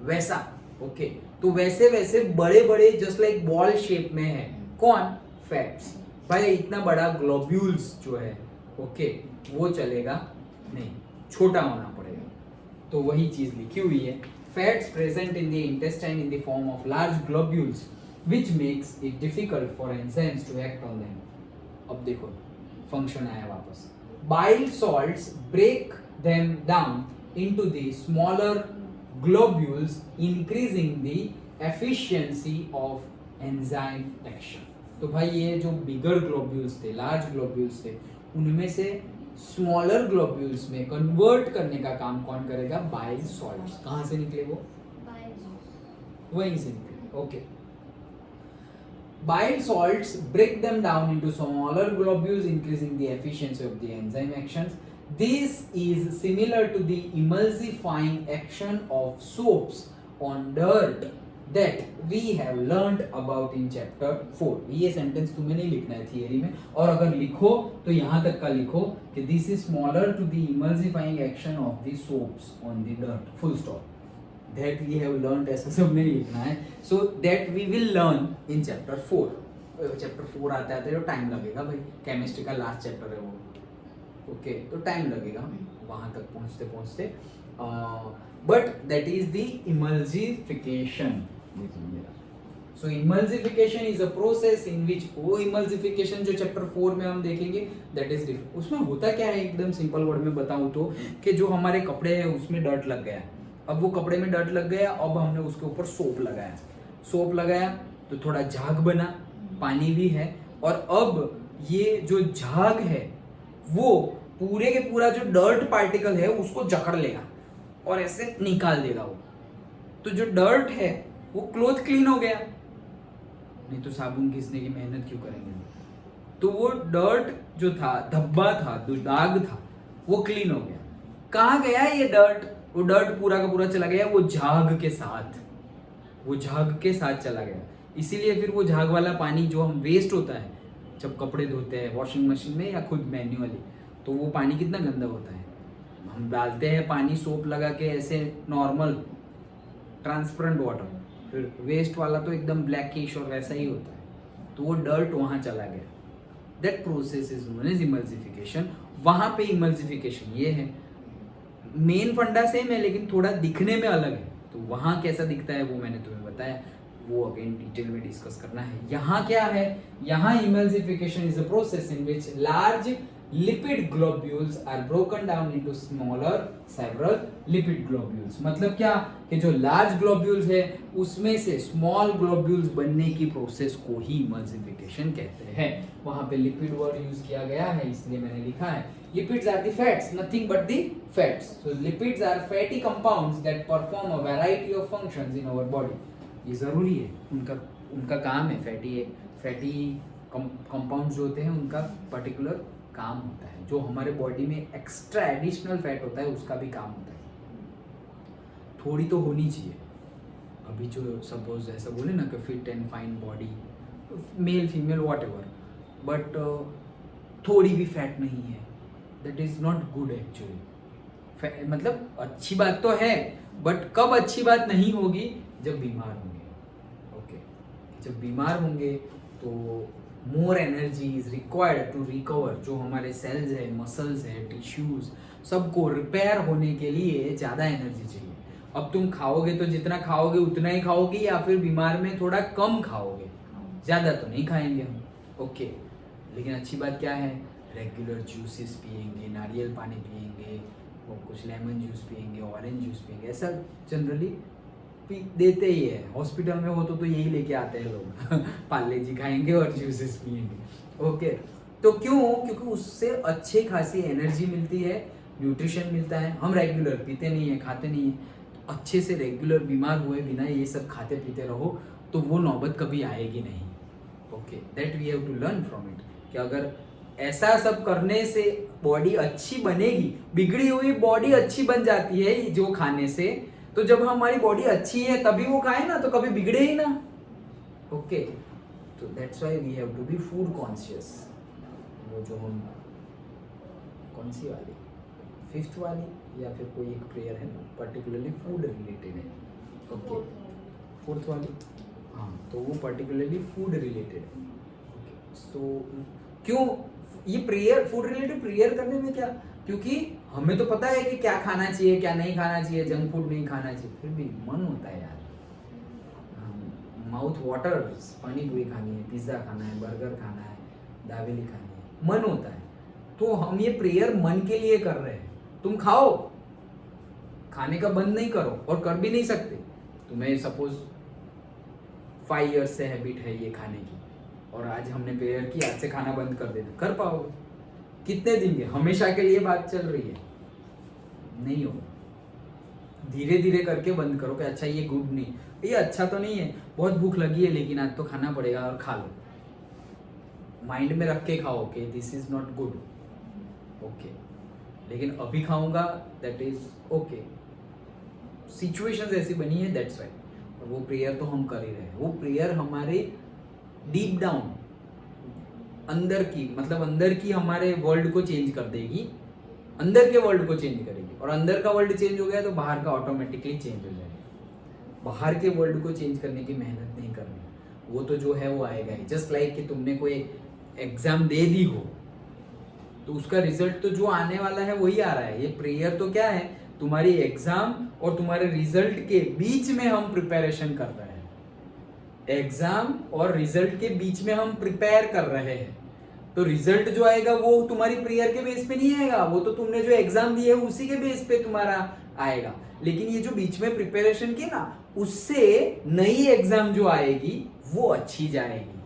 वैसा, ओके। तो वैसे वैसे बड़े बड़े जस्ट लाइक बॉल शेप में है कौन? फैट्स। भाई इतना बड़ा ग्लोब्यूल्स जो है, ओके, वो चलेगा नहीं, छोटा होना पड़ेगा, तो वही चीज लिखी हुई है, fats present in the intestine in the form of large globules which makes it difficult for enzymes to act on them. अब देखो फंक्शन आया वापस, bile salts break them down into the smaller globules increasing the efficiency of enzyme action। तो भाई ये जो बिगर ग्लोब्यूल्स थे, लार्ज ग्लोब्यूल्स थे, उनमें से स्मॉलर ग्लोब्यूल्स में कन्वर्ट करने का काम कौन करेगा? Bile salts. कहाँ से निकले वो? वहीं से निकले, okay. Bile salts break them down into smaller globules, increasing the efficiency of the enzyme actions. This is similar to the emulsifying action of soaps on dirt that we have learned about in chapter 4. ये सेंटेंस तुम्हें नहीं लिखना है थियरी में, और अगर लिखो तो यहाँ तक का लिखो कि this is smaller to the emulsifying action of the soaps on the dirt. Full stop. That we have learned, ऐसा सब नहीं लिखना है, so that we will learn in chapter 4. Chapter 4 आता है तो टाइम लगेगा भाई, केमिस्ट्री का लास्ट चैप्टर है वो, ओके, तो टाइम लगेगा वहां तक पहुंचते पहुंचते, but that is the emulsification. So emulsification is a process in which, वो इमल्सिफिकेशन जो चैप्टर 4 में हम देखेंगे दैट इज डिफरेंट। उसमें होता क्या है, एकदम सिंपल वर्ड में बताऊं तो, कि जो हमारे कपड़े हैं उसमें डर्ट लग गया, अब वो कपड़े में डर्ट लग गया, अब हमने उसके ऊपर सोप लगाया तो थोड़ा झाग बना, पानी भी है, और अब ये जो झाग है वो पूरे के पूरा जो डर्ट पार्टिकल है उसको जकड़ लेगा और ऐसे निकाल देगा वो, तो जो डर्ट है वो क्लोथ क्लीन हो गया, नहीं तो साबुन घिसने की मेहनत क्यों करेंगे, तो वो डर्ट जो था, धब्बा था, जो दाग था, वो क्लीन हो गया। कहाँ गया ये डर्ट? वो डर्ट पूरा का पूरा चला गया वो झाग के साथ, वो झाग के साथ चला गया। इसीलिए फिर वो झाग वाला पानी जो हम वेस्ट होता है जब कपड़े धोते हैं वॉशिंग मशीन में या खुद मैन्युअली, तो वो पानी कितना गंदा होता है, हम डालते हैं पानी सोप लगा के ऐसे नॉर्मल ट्रांसपेरेंट वाटर, फिर वेस्ट वाला तो एकदम ब्लैकिश और वैसा ही होता है, तो वो डर्ट वहाँ चला गया, that process is known as emulsification. वहाँ पे इमल्सिफिकेशन ये है, मेन फंडा सेम है लेकिन थोड़ा दिखने में अलग है, तो वहाँ कैसा दिखता है वो मैंने तुम्हें बताया, वो अगेन डिटेल में डिस्कस करना है। यहाँ क्या है, यहाँ emulsification is a process in which large lipid globules are broken down into smaller several lipid globules. मतलब क्या कि जो लार्ज ग्लोब्यूल्स है उसमें से स्मॉल ग्लोब्यूल्स बनने की प्रोसेस को ही इमल्सिफिकेशन कहते हैं। वहां पे लिपिड वर्ड यूज किया गया है इसलिए मैंने लिखा है lipids are the fats, nothing but the fats. So lipids are fatty compounds that perform a variety of functions in our body. ये जरूरी है, उनका काम है, फैटी कंपाउंड्स जो होते हैं उनका पर्टिकुलर काम होता है, जो हमारे बॉडी में एक्स्ट्रा एडिशनल फैट होता है उसका भी काम होता है, थोड़ी तो होनी चाहिए, अभी जो सपोज ऐसा बोले ना कि fit and fine body, male female what ever, but थोड़ी भी फैट नहीं है, that is not good actually. मतलब अच्छी बात तो है, बट कब अच्छी बात नहीं होगी, जब बीमार होंगे। ओके, जब बीमार होंगे तो more energy is required to recover. जो हमारे सेल्स है, मसल्स है, टिश्यूज, सबको रिपेयर होने के लिए ज़्यादा एनर्जी चाहिए। अब तुम खाओगे तो जितना खाओगे उतना ही खाओगे, या फिर बीमार में थोड़ा कम खाओगे, ज़्यादा तो नहीं खाएंगे हम। ओके, लेकिन अच्छी बात क्या है, रेगुलर जूसेस पिएंगे, नारियल पानी पिएंगे, और कुछ लेमन जूस पिएंगे, ऑरेंज जूस पिएंगे, ऐसा जनरली पी देते ही है। हॉस्पिटल में हो तो यही लेके आते हैं लोग पार्ले जी खाएंगे और जूसेस पिएंगे। ओके, तो क्यों? क्योंकि उससे अच्छी खासी एनर्जी मिलती है, न्यूट्रिशन मिलता है। हम रेगुलर पीते नहीं है, खाते नहीं है, तो अच्छे से रेगुलर बीमार हुए बिना ये सब खाते पीते रहो तो वो नौबत कभी आएगी नहीं। Okay, that we have to learn from it, कि अगर ऐसा सब करने से बॉडी अच्छी बनेगी। बिगड़ी हुई बॉडी अच्छी बन जाती है जो खाने से, तो जब हमारी बॉडी अच्छी है तभी वो खाए ना, तो कभी बिगड़े ही ना। ओके, तो that's why we have to be food conscious. वो जो हम कौन सी वाली, 5th वाली या फिर कोई एक प्रेयर है ना, पर्टिकुलरली फूड रिलेटेड है। ओके, 4th वाली, हाँ, तो वो पर्टिकुलरली फूड रिलेटेड है। ओके, सो क्यों ये प्रेयर, फूड रिलेटेड प्रेयर करने में क्या, क्योंकि हमें तो पता है कि क्या खाना चाहिए, क्या नहीं खाना चाहिए, जंक फूड नहीं खाना चाहिए, फिर भी मन होता है यार, माउथ वाटर्स, पानी पूरी खानी है, पिज्ज़ा खाना है, बर्गर खाना है, दावेली खानी है, मन होता है। तो हम ये प्रेयर मन के लिए कर रहे हैं। तुम खाओ, खाने का बंद नहीं करो, और कर भी नहीं सकते। तुम्हें सपोज 5 years से हैबिट है ये खाने की, और आज हमने प्रेयर की आज से खाना बंद कर देना, कर पाओगे? कितने दिन के, हमेशा के लिए बात चल रही है, नहीं होगा। धीरे धीरे करके बंद करो कि अच्छा ये गुड नहीं, ये अच्छा तो नहीं है, बहुत भूख लगी है लेकिन आज तो खाना पड़ेगा, और खा लो। माइंड में रख के खाओ कि this is not good. Okay, लेकिन अभी खाऊंगा, दैट इज ओके। सिचुएशंस ऐसी बनी है, दैट्स व्हाई। और वो प्रेयर तो हम कर ही रहे हैं। वो प्रेयर हमारे डीप डाउन अंदर की, मतलब अंदर की हमारे वर्ल्ड को चेंज कर देगी, अंदर के वर्ल्ड को चेंज करेगी। और अंदर का वर्ल्ड चेंज हो गया तो बाहर का ऑटोमेटिकली चेंज हो जाएगा। बाहर के वर्ल्ड को चेंज करने की मेहनत नहीं करनी, वो तो जो है वो आएगा ही। जस्ट लाइक कि तुमने कोई एग्जाम दे दी हो तो उसका रिजल्ट तो जो आने वाला है वही आ रहा है। ये प्रेयर तो क्या है, तुम्हारी एग्जाम और तुम्हारे रिजल्ट के बीच में हम प्रिपरेशन कर रहे हैं। एग्जाम और रिजल्ट के बीच में हम प्रिपेयर कर रहे हैं, तो रिजल्ट जो आएगा वो तुम्हारी प्रेयर के बेस पे नहीं आएगा, वो तो तुमने जो एग्जाम दिए है उसी के बेस पे तुम्हारा आएगा। लेकिन ये जो बीच में प्रिपरेशन की ना, उससे नई एग्जाम जो आएगी वो अच्छी जाएगी।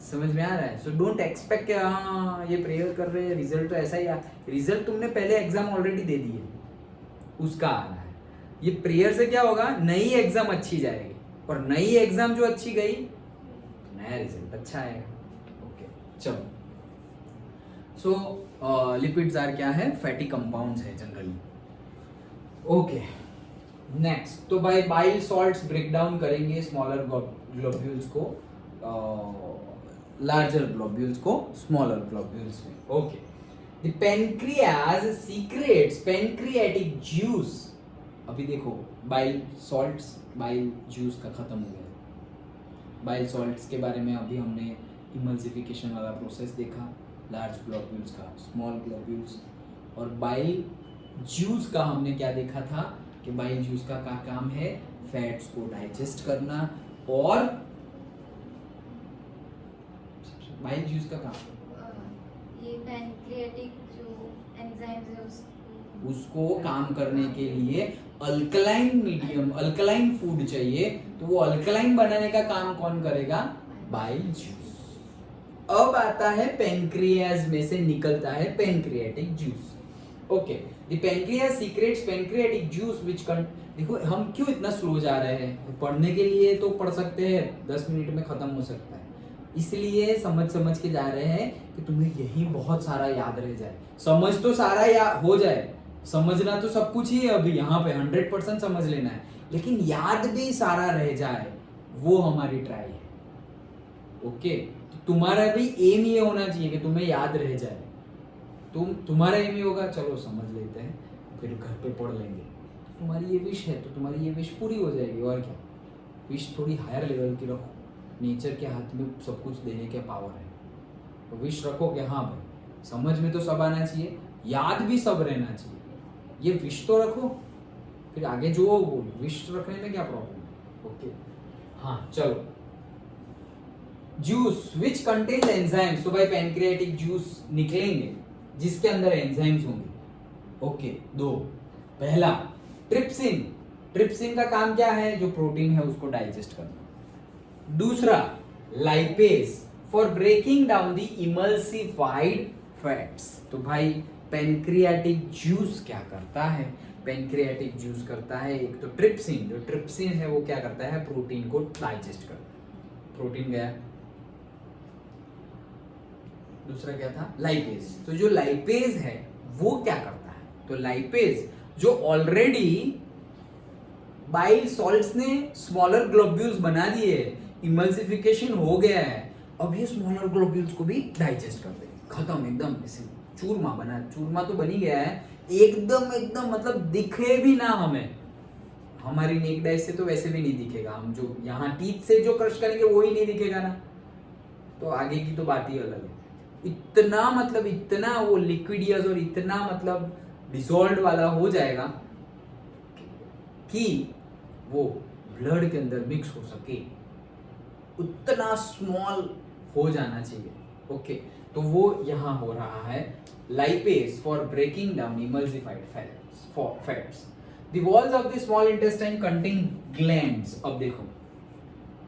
समझ में आ रहा है? सो डोंट एक्सपेक्ट कि हाँ ये प्रेयर कर रहे हैं रिजल्ट तो ऐसा ही आ, रिजल्ट तुमने पहले एग्जाम ऑलरेडी दे दी है, उसका आ रहा है। ये प्रेयर से क्या होगा, नई एग्जाम अच्छी जाएगी, और नई एग्जाम जो अच्छी गई तो नया रिजल्ट अच्छा आएगा। ओके, चलो। सो लिपिड्स आर क्या है, फैटी कंपाउंड्स है जनरली। ओके, नेक्स्ट, तो by bile salts break down करेंगे स्मॉलर ग्लोब्यूल्स को लार्जर ग्लोब्यूल्स को स्मॉलर ग्लोब्यूल्स में। Okay, the pancreas secretes pancreatic juice. अभी देखो, बाइल सॉल्ट्स, बाइल जूस का खत्म हो गया। बाइल सॉल्ट्स के बारे में अभी हमने इमल्सिफिकेशन वाला प्रोसेस देखा, लार्ज ग्लोब्यूल्स का, स्मॉल ग्लोब्यूल्स। और बाइल जूस का हमने क्या देखा था कि बाइल जूस का काम है फैट्स को डाइजेस्ट करना, और बाइल जूस का काम ये पैनक्रियाटिक जो एंजाइम्स है उसको काम करने के लिए अल्कलाइन मीडियम, अल्कलाइन फूड चाहिए, तो वो अल्कलाइन बनाने का काम कौन करेगा, बाइल जूस। अब आता है पैनक्रियाज में से निकलता है pancreatic juice. Okay, the pancreas secretes pancreatic juice which देखो हम क्यों इतना स्लो जा रहे हैं, पढ़ने के लिए तो पढ़ सकते हैं, 10 मिनट में खत्म हो सकता है, इसलिए समझ समझ के जा रहे हैं कि तुम्हें यही बहुत सारा याद रह जाए। समझ तो सारा हो जाए, समझना तो सब कुछ ही है, अभी यहाँ पे 100% समझ लेना है। लेकिन याद भी सारा रह जाए, वो हमारी ट्राई है। ओके, तो तुम्हारा भी एम ये होना चाहिए कि तुम्हें याद रह जाए। तुम्हारा एम ये होगा, चलो समझ लेते हैं, फिर घर पे पढ़ लेंगे। तुम्हारी ये विश है तो तुम्हारी ये विश पूरी हो जाएगी, और क्या। विश थोड़ी हायर लेवल की रखो, नेचर के हाथ में सब कुछ देने के पावर है, तो विश रखो कि हाँ भाई समझ में तो सब आना चाहिए, याद भी सब रहना चाहिए, ये विश तो रखो, फिर आगे जो हो विश रखने में क्या प्रॉब्लम है। ओके, हाँ चलो। जूस विच कंटेन एंजाइम्स, तो भाई पैनक्रियाटिक जूस निकलेंगे जिसके अंदर एंजाइम्स होंगे। ओके, दो, पहला ट्रिप्सिन। ट्रिप्सिन का काम क्या है, जो प्रोटीन है उसको डाइजेस्ट करना। दूसरा lipase for breaking down the emulsified fats. तो भाई पैनक्रियाटिक जूस क्या करता है, पैनक्रियाटिक जूस करता है एक तो ट्रिप्सिन, जो ट्रिप्सिन है वो क्या करता है, प्रोटीन को डाइजेस्ट करता है। प्रोटीन गया, दूसरा क्या था, लाइपेज। तो जो लाइपेज है वो क्या करता है, तो लाइपेज जो ऑलरेडी बाइल सॉल्ट्स ने स्मॉलर ग्लोब्यूल्स बना दिए, इमल्सिफिकेशन हो गया है, अब ये स्मॉलर ग्लोब्यूल्स को भी डाइजेस्ट कर दे, खत्म, एकदम ऐसे चूरमा बना, चूरमा तो बनी गया है, एकदम एकदम मतलब दिखे भी ना हमें, हमारी नेक्ड आई से तो वैसे भी नहीं दिखेगा, हम जो यहाँ टीथ से जो क्रश करेंगे वो ही नहीं दिखेगा ना, तो आगे की तो बात ही अलग है। इतना मतलब इतना वो लिक्विडियस और इतना मतलब डिसॉल्व वाला हो जाएगा कि वो ब्लड के अंदर मिक्स हो सके, उतना स्मॉल हो जाना चाहिए। ओके, तो वो यहाँ हो रहा है, lipase for breaking down emulsified fats. The walls of the small intestine contain glands. अब देखो,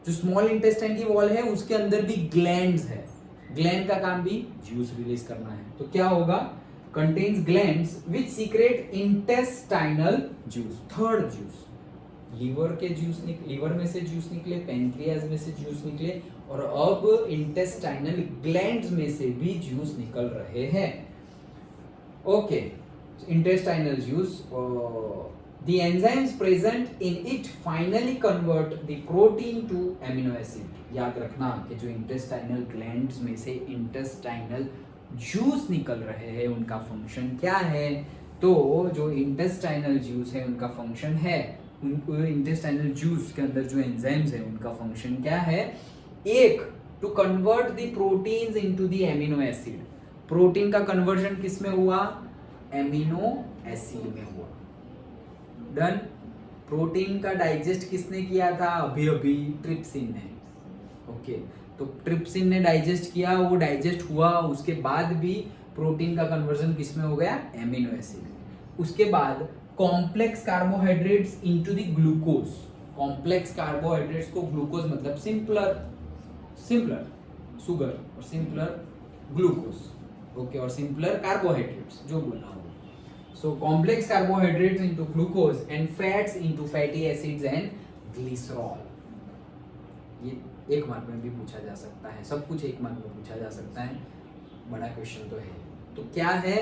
जो स्मॉल इंटेस्टाइन की वॉल है उसके अंदर भी ग्लैंड्स है, ग्लैंड का काम भी जूस रिलीज करना है, तो क्या होगा, contains glands which secrete intestinal juice. Third juice, liver के जूस लीवर में से जूस निकले, पैनक्रियाज में से जूस निकले, और अब इंटेस्टाइनल ग्लैंड्स में से भी जूस निकल रहे हैं। Okay, intestinal juice, the enzymes present in it finally convert the protein to amino acid। याद रखना कि जो इंटेस्टाइनल ग्लैंड्स में से इंटेस्टाइनल जूस निकल रहे हैं उनका फंक्शन क्या है, तो जो इंटेस्टाइनल जूस है उनका फंक्शन है, इंटेस्टाइनल जूस के अंदर जो एंजाइम्स है उनका फंक्शन क्या है, एक to convert the proteins into the amino acid. Protein का कन्वर्जन किस में हुआ, एमिनो एसिड में हुआ। डन। प्रोटीन का डाइजेस्ट किसने किया था, अभी अभी ट्रिप्सिन ने। ओके, तो ट्रिप्सिन ने डाइजेस्ट किया, वो डाइजेस्ट हुआ, उसके बाद भी प्रोटीन का कन्वर्जन किस में हो गया, एमिनो एसिड। उसके बाद complex carbohydrates into the glucose. Complex carbohydrates को ग्लूकोज मतलब सिंपलर शुगर और सिंपलर ग्लूकोज। ओके, और सिंपलर कार्बोहाइड्रेट्स जो बोलना होगा। So complex carbohydrates into glucose and fats into fatty acids and glycerol। ये एक मार्क में भी पूछा जा सकता है, सब कुछ एक मार्क में पूछा जा सकता है, बड़ा क्वेश्चन तो है। तो क्या है,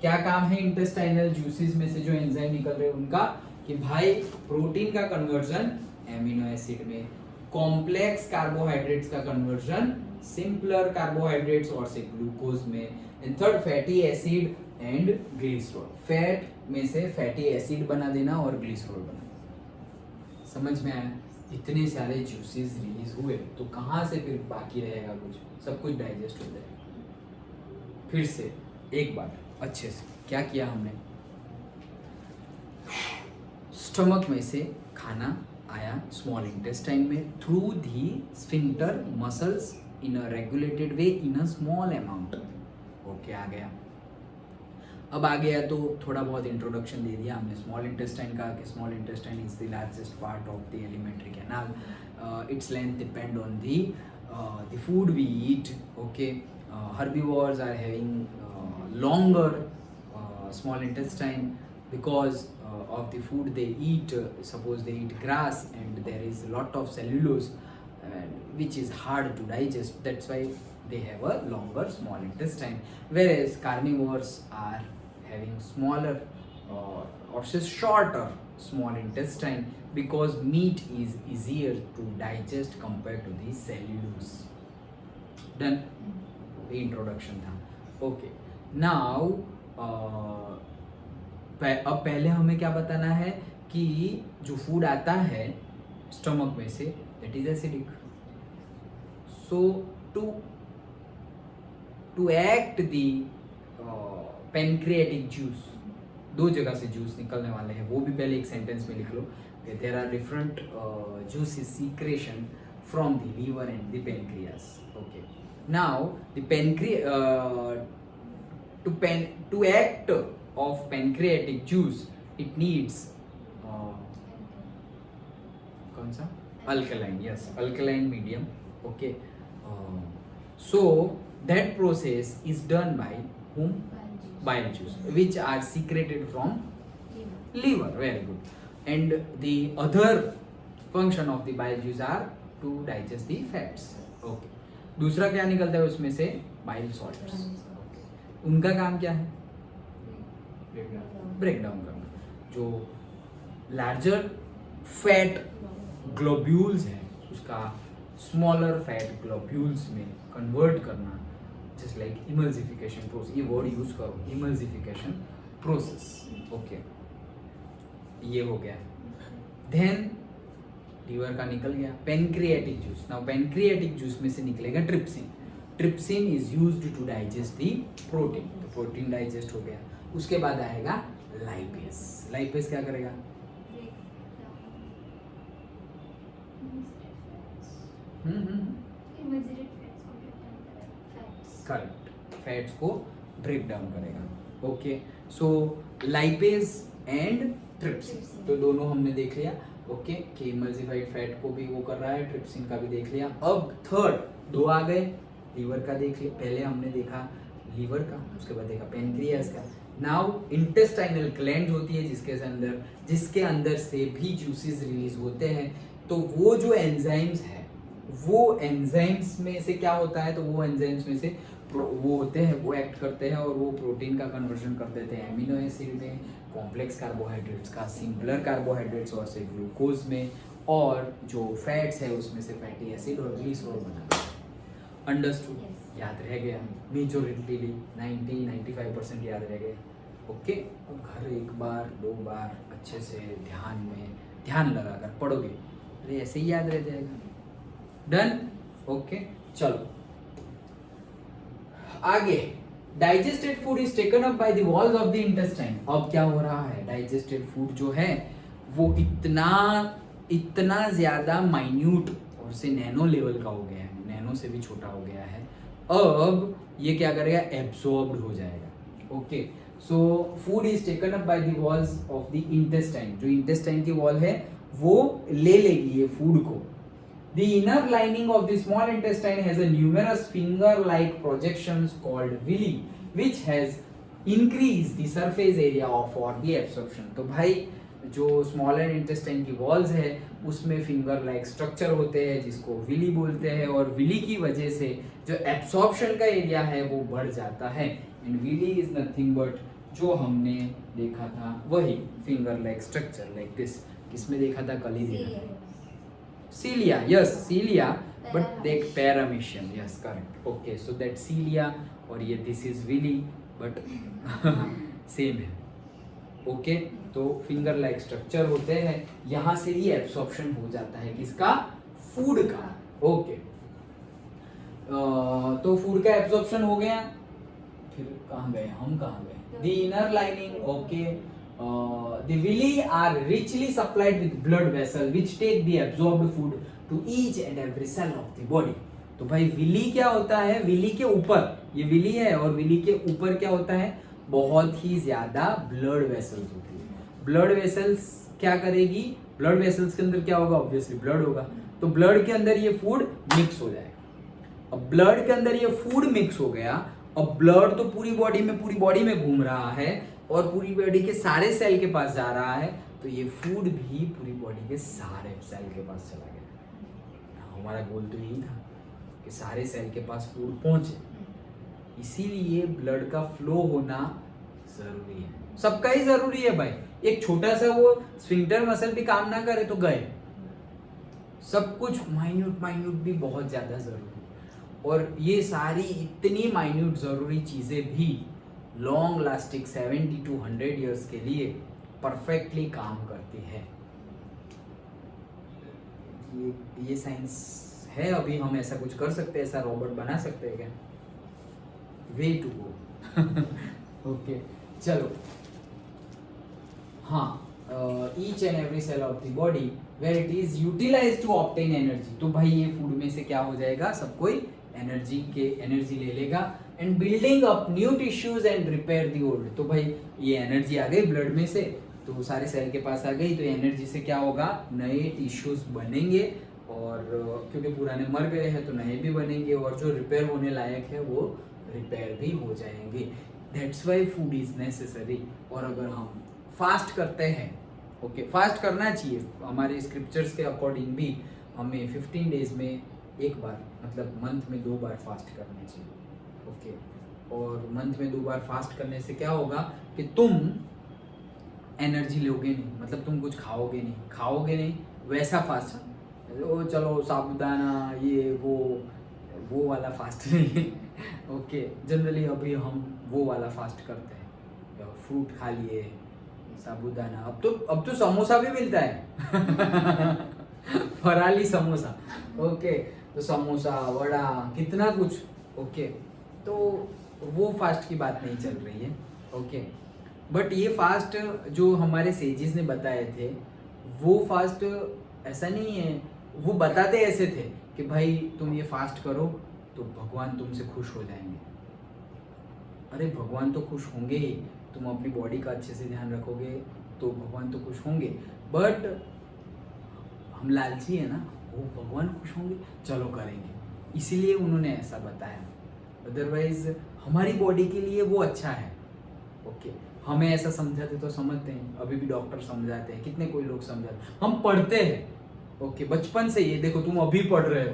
क्या काम है इंटेस्टाइनल जूसेस में से जो एंजाइम निकल रहे हैं उनका, कि भाई प्रोटीन का कन्वर्जन एमिनो एसिड में, कॉम्प्लेक्स कार्बोहाइड्रेट्स का कन्वर्जन सिंपलर कार्बोहाइड्रेट्स और से ग्लूकोज में, and third fatty acid and glycerol. Fat में से फैटी एसिड बना देना और ग्लिसरॉल बना देना। समझ में आया, इतने सारे जूसेस रिलीज हुए तो कहाँ से फिर बाकी रहेगा कुछ, सब कुछ डाइजेस्ट हो जाएगा। फिर से एक बार अच्छे से क्या किया हमने, स्टमक में से खाना आया स्मॉल इंटेस्टाइन में through the sphincter muscles in a regulated way in a small amount. Okay, आ गया। अब आ गया तो थोड़ा बहुत इंट्रोडक्शन दे दिया हमने स्मॉल इंटेस्टाइन का, कि small intestine is the largest part of the alimentary canal. Its length depend on the food we eat. Okay, herbivores are having longer small intestine because of the food they eat. Suppose they eat grass and there is a lot of cellulose which is hard to digest, that's why they have a longer small intestine, whereas carnivores are having smaller or says shorter small intestine because meat is easier to digest compared to the cellulose. Done. ये इंट्रोडक्शन था. ओके नाउ अब पहले हमें क्या बताना है कि जो फूड आता है स्टमक में से that is acidic. So to act the pancreatic juice, दो जगह से जूस निकलने वाले हैं, वो भी पहले एक सेंटेंस में लिख लो. There are different juices secretion from the liver and the pancreas. Okay now the to act of pancreatic juice it needs कौन सा alkaline, yes, alkaline medium. Okay, so that process is done by whom? Bile juice, which are secreted from liver. Very good. And the other function of the bile juice are to digest the fats. Okay, दूसरा क्या निकलता है उसमें से? Bile salts. उनका काम क्या है? ब्रेक डाउन करना. जो लार्जर फैट ग्लोब्यूल्स हैं उसका स्मॉलर फैट ग्लोब्यूल्स में कन्वर्ट करना, जस्ट लाइक इमल्सिफिकेशन प्रोसेस. ये वर्ड यूज करो, इमल्सिफिकेशन प्रोसेस. ओके ये हो गया. देन लीवर का निकल गया pancreatic juice. Now pancreatic juice में से निकलेगा trypsin. Trypsin is used to digest the protein. तो प्रोटीन डाइजेस्ट हो गया. उसके बाद आएगा लाइपेज. लाइपेज क्या करेगा? करेक्ट, फैट्स को ब्रेक डाउन करेगा. Okay so lipase and trypsin तो दोनों हमने देख लिया. ओके कि इमल्सिफाइड फैट को भी वो कर रहा है, ट्रिप्सिन का भी देख लिया. अब थर्ड दो आ गए. लीवर का देख लिया, पहले हमने देखा लीवर का, उसके बाद देखा पेनक्रियास का. नाउ इंटेस्टाइनल ग्लैंड होती है जिसके अंदर से भी जूसेस रिलीज होते हैं. तो वो जो एंजाइम्स है वो एंजाइम्स में से क्या होता है? तो वो एंजाइम्स में से वो होते हैं, वो एक्ट करते हैं और वो प्रोटीन का कन्वर्जन कर देते हैं एमिनो एसिड में, कॉम्प्लेक्स कार्बोहाइड्रेट्स का सिंपलर कार्बोहाइड्रेट्स और से ग्लूकोज में, और जो फैट्स है उसमें से फैटी एसिड और ग्लिसरॉल बनाते हैं. अंडरस्टूड? याद रह गया. मेजोरिटी 90-95% याद रह गया. ओके अब घर एक बार दो बार अच्छे से ध्यान लगाकर पढ़ोगे तो ऐसे ही याद रह जाएगा. डन. ओके चलो आगे. Digested food is taken up by the walls of the intestine. अब क्या हो रहा है? डाइजेस्टेड फूड जो है वो इतना ज्यादा माइन्यूट और से नैनो लेवल का हो गया है, नैनो से भी छोटा हो गया है. अब ये क्या करेगा? एब्सॉर्ब्ड हो जाएगा. Okay so food is taken up by the walls of the intestine. जो इंटेस्टाइन की वॉल है वो ले लेगी ये फूड को. The inner lining of the small intestine has a numerous finger-like projections called villi, which has increased the surface area for the absorption. तो भाई जो स्मॉलर इंटेस्टाइन की वॉल्स है उसमें फिंगर लाइक स्ट्रक्चर होते हैं जिसको विली बोलते हैं, और विली की वजह से जो एब्सॉर्प्शन का एरिया है वो बढ़ जाता है. And villi is nothing but जो हमने देखा था वही finger like structure like this. किसमें देखा था? कल ही देखा था. Cilia, yes, cilia, but देख paramecium, yes, correct. Okay, so that cilia और ये this is villi, but same है. Okay, तो finger like structure होते हैं, यहाँ से ही absorption हो जाता है किसका? Food का. Okay, तो food का absorption हो गया. फिर कहाँ गए? हम कहाँ गए? The inner lining, okay. The villi are richly supplied with blood vessels which take the absorbed food to each and every cell of the body. तो भाई विली क्या होता है? विली के ऊपर, ये विली है और विली के ऊपर क्या होता है? बहुत ही ज्यादा ब्लड वेसल्स होती है. ब्लड वेसल्स क्या करेगी? ब्लड वेसल्स के अंदर क्या होगा? ऑब्वियसली ब्लड होगा. तो ब्लड के अंदर ये फूड मिक्स हो जाएगा. अब ब्लड के अंदर ये फूड मिक्स हो गया. अब ब्लड तो पूरी बॉडी में घूम रहा है और पूरी बॉडी के सारे सेल के पास जा रहा है. तो ये फूड भी पूरी बॉडी के सारे सेल के पास चला गया. हमारा गोल तो यही था कि सारे सेल के पास फूड पहुंचे. इसीलिए ब्लड का फ्लो होना जरूरी है. सबका ही जरूरी है भाई। एक छोटा सा वो स्फिंक्टर मसल भी काम ना करे तो गए। सब कुछ माइन्यूट माइन्यूट भी बहुत ज्यादा जरूरी है। और ये सारी इतनी माइन्यूट जरूरी चीजें भी लॉन्ग लास्टिंग 70 to 100 ईयर्स के लिए परफेक्टली काम करती है। ये साइंस है। अभी हम ऐसा कुछ कर सकते हैं, ऐसा रोबोट बना सकते हैं क्या? Way to go. ओके चलो। हाँ, each and every cell of the body where it is utilise to obtain energy. तो भाई ये फूड में से क्या हो जाएगा, सब कोई एनर्जी ले लेगा and building up new tissues and repair the old. तो भाई ये एनर्जी आ गई ब्लड में से, तो सारे सेल के पास आ गई, तो एनर्जी से क्या होगा, नए टिश्यूज बनेंगे और क्योंकि पुराने मर गए हैं तो नए भी बनेंगे और जो रिपेयर होने लायक है वो रिपेयर भी हो जाएंगे। That's why food is necessary. और अगर हम फास्ट करते हैं, ओके फास्ट करना चाहिए, हमारे स्क्रिप्चर्स के अकॉर्डिंग भी हमें 15 डेज में एक बार, मतलब मंथ में 2 बार फास्ट करना चाहिए। ओके और मंथ में 2 बार फास्ट करने से क्या होगा कि तुम एनर्जी लोगे नहीं, मतलब तुम कुछ खाओगे नहीं वैसा फास्ट। ओ चलो साबुदाना ये वो वाला फास्ट नहीं। ओके जनरली अभी हम वो वाला फास्ट करते हैं, फ्रूट खा लिए, साबुदाना। अब तो समोसा भी मिलता है। फराली समोसा। ओके तो समोसा वड़ा कितना कुछ। ओके तो वो फास्ट की बात नहीं चल रही है। ओके बट ये फास्ट जो हमारे सेजिस ने बताए थे वो फास्ट ऐसा नहीं है, वो बताते ऐसे थे कि भाई तुम ये फास्ट करो तो भगवान तुमसे खुश हो जाएंगे। अरे भगवान तो खुश होंगे ही, तुम अपनी बॉडी का अच्छे से ध्यान रखोगे तो भगवान तो खुश होंगे, बट हम लालची है ना, वो भगवान खुश होंगे चलो करेंगे, इसीलिए उन्होंने ऐसा बताया। अदरवाइज हमारी बॉडी के लिए वो अच्छा है। ओके हमें ऐसा समझाते तो समझते हैं, अभी भी डॉक्टर समझाते हैं, कितने कोई लोग समझाते हैं, हम पढ़ते हैं। ओके बचपन से ये देखो, तुम अभी पढ़ रहे हो,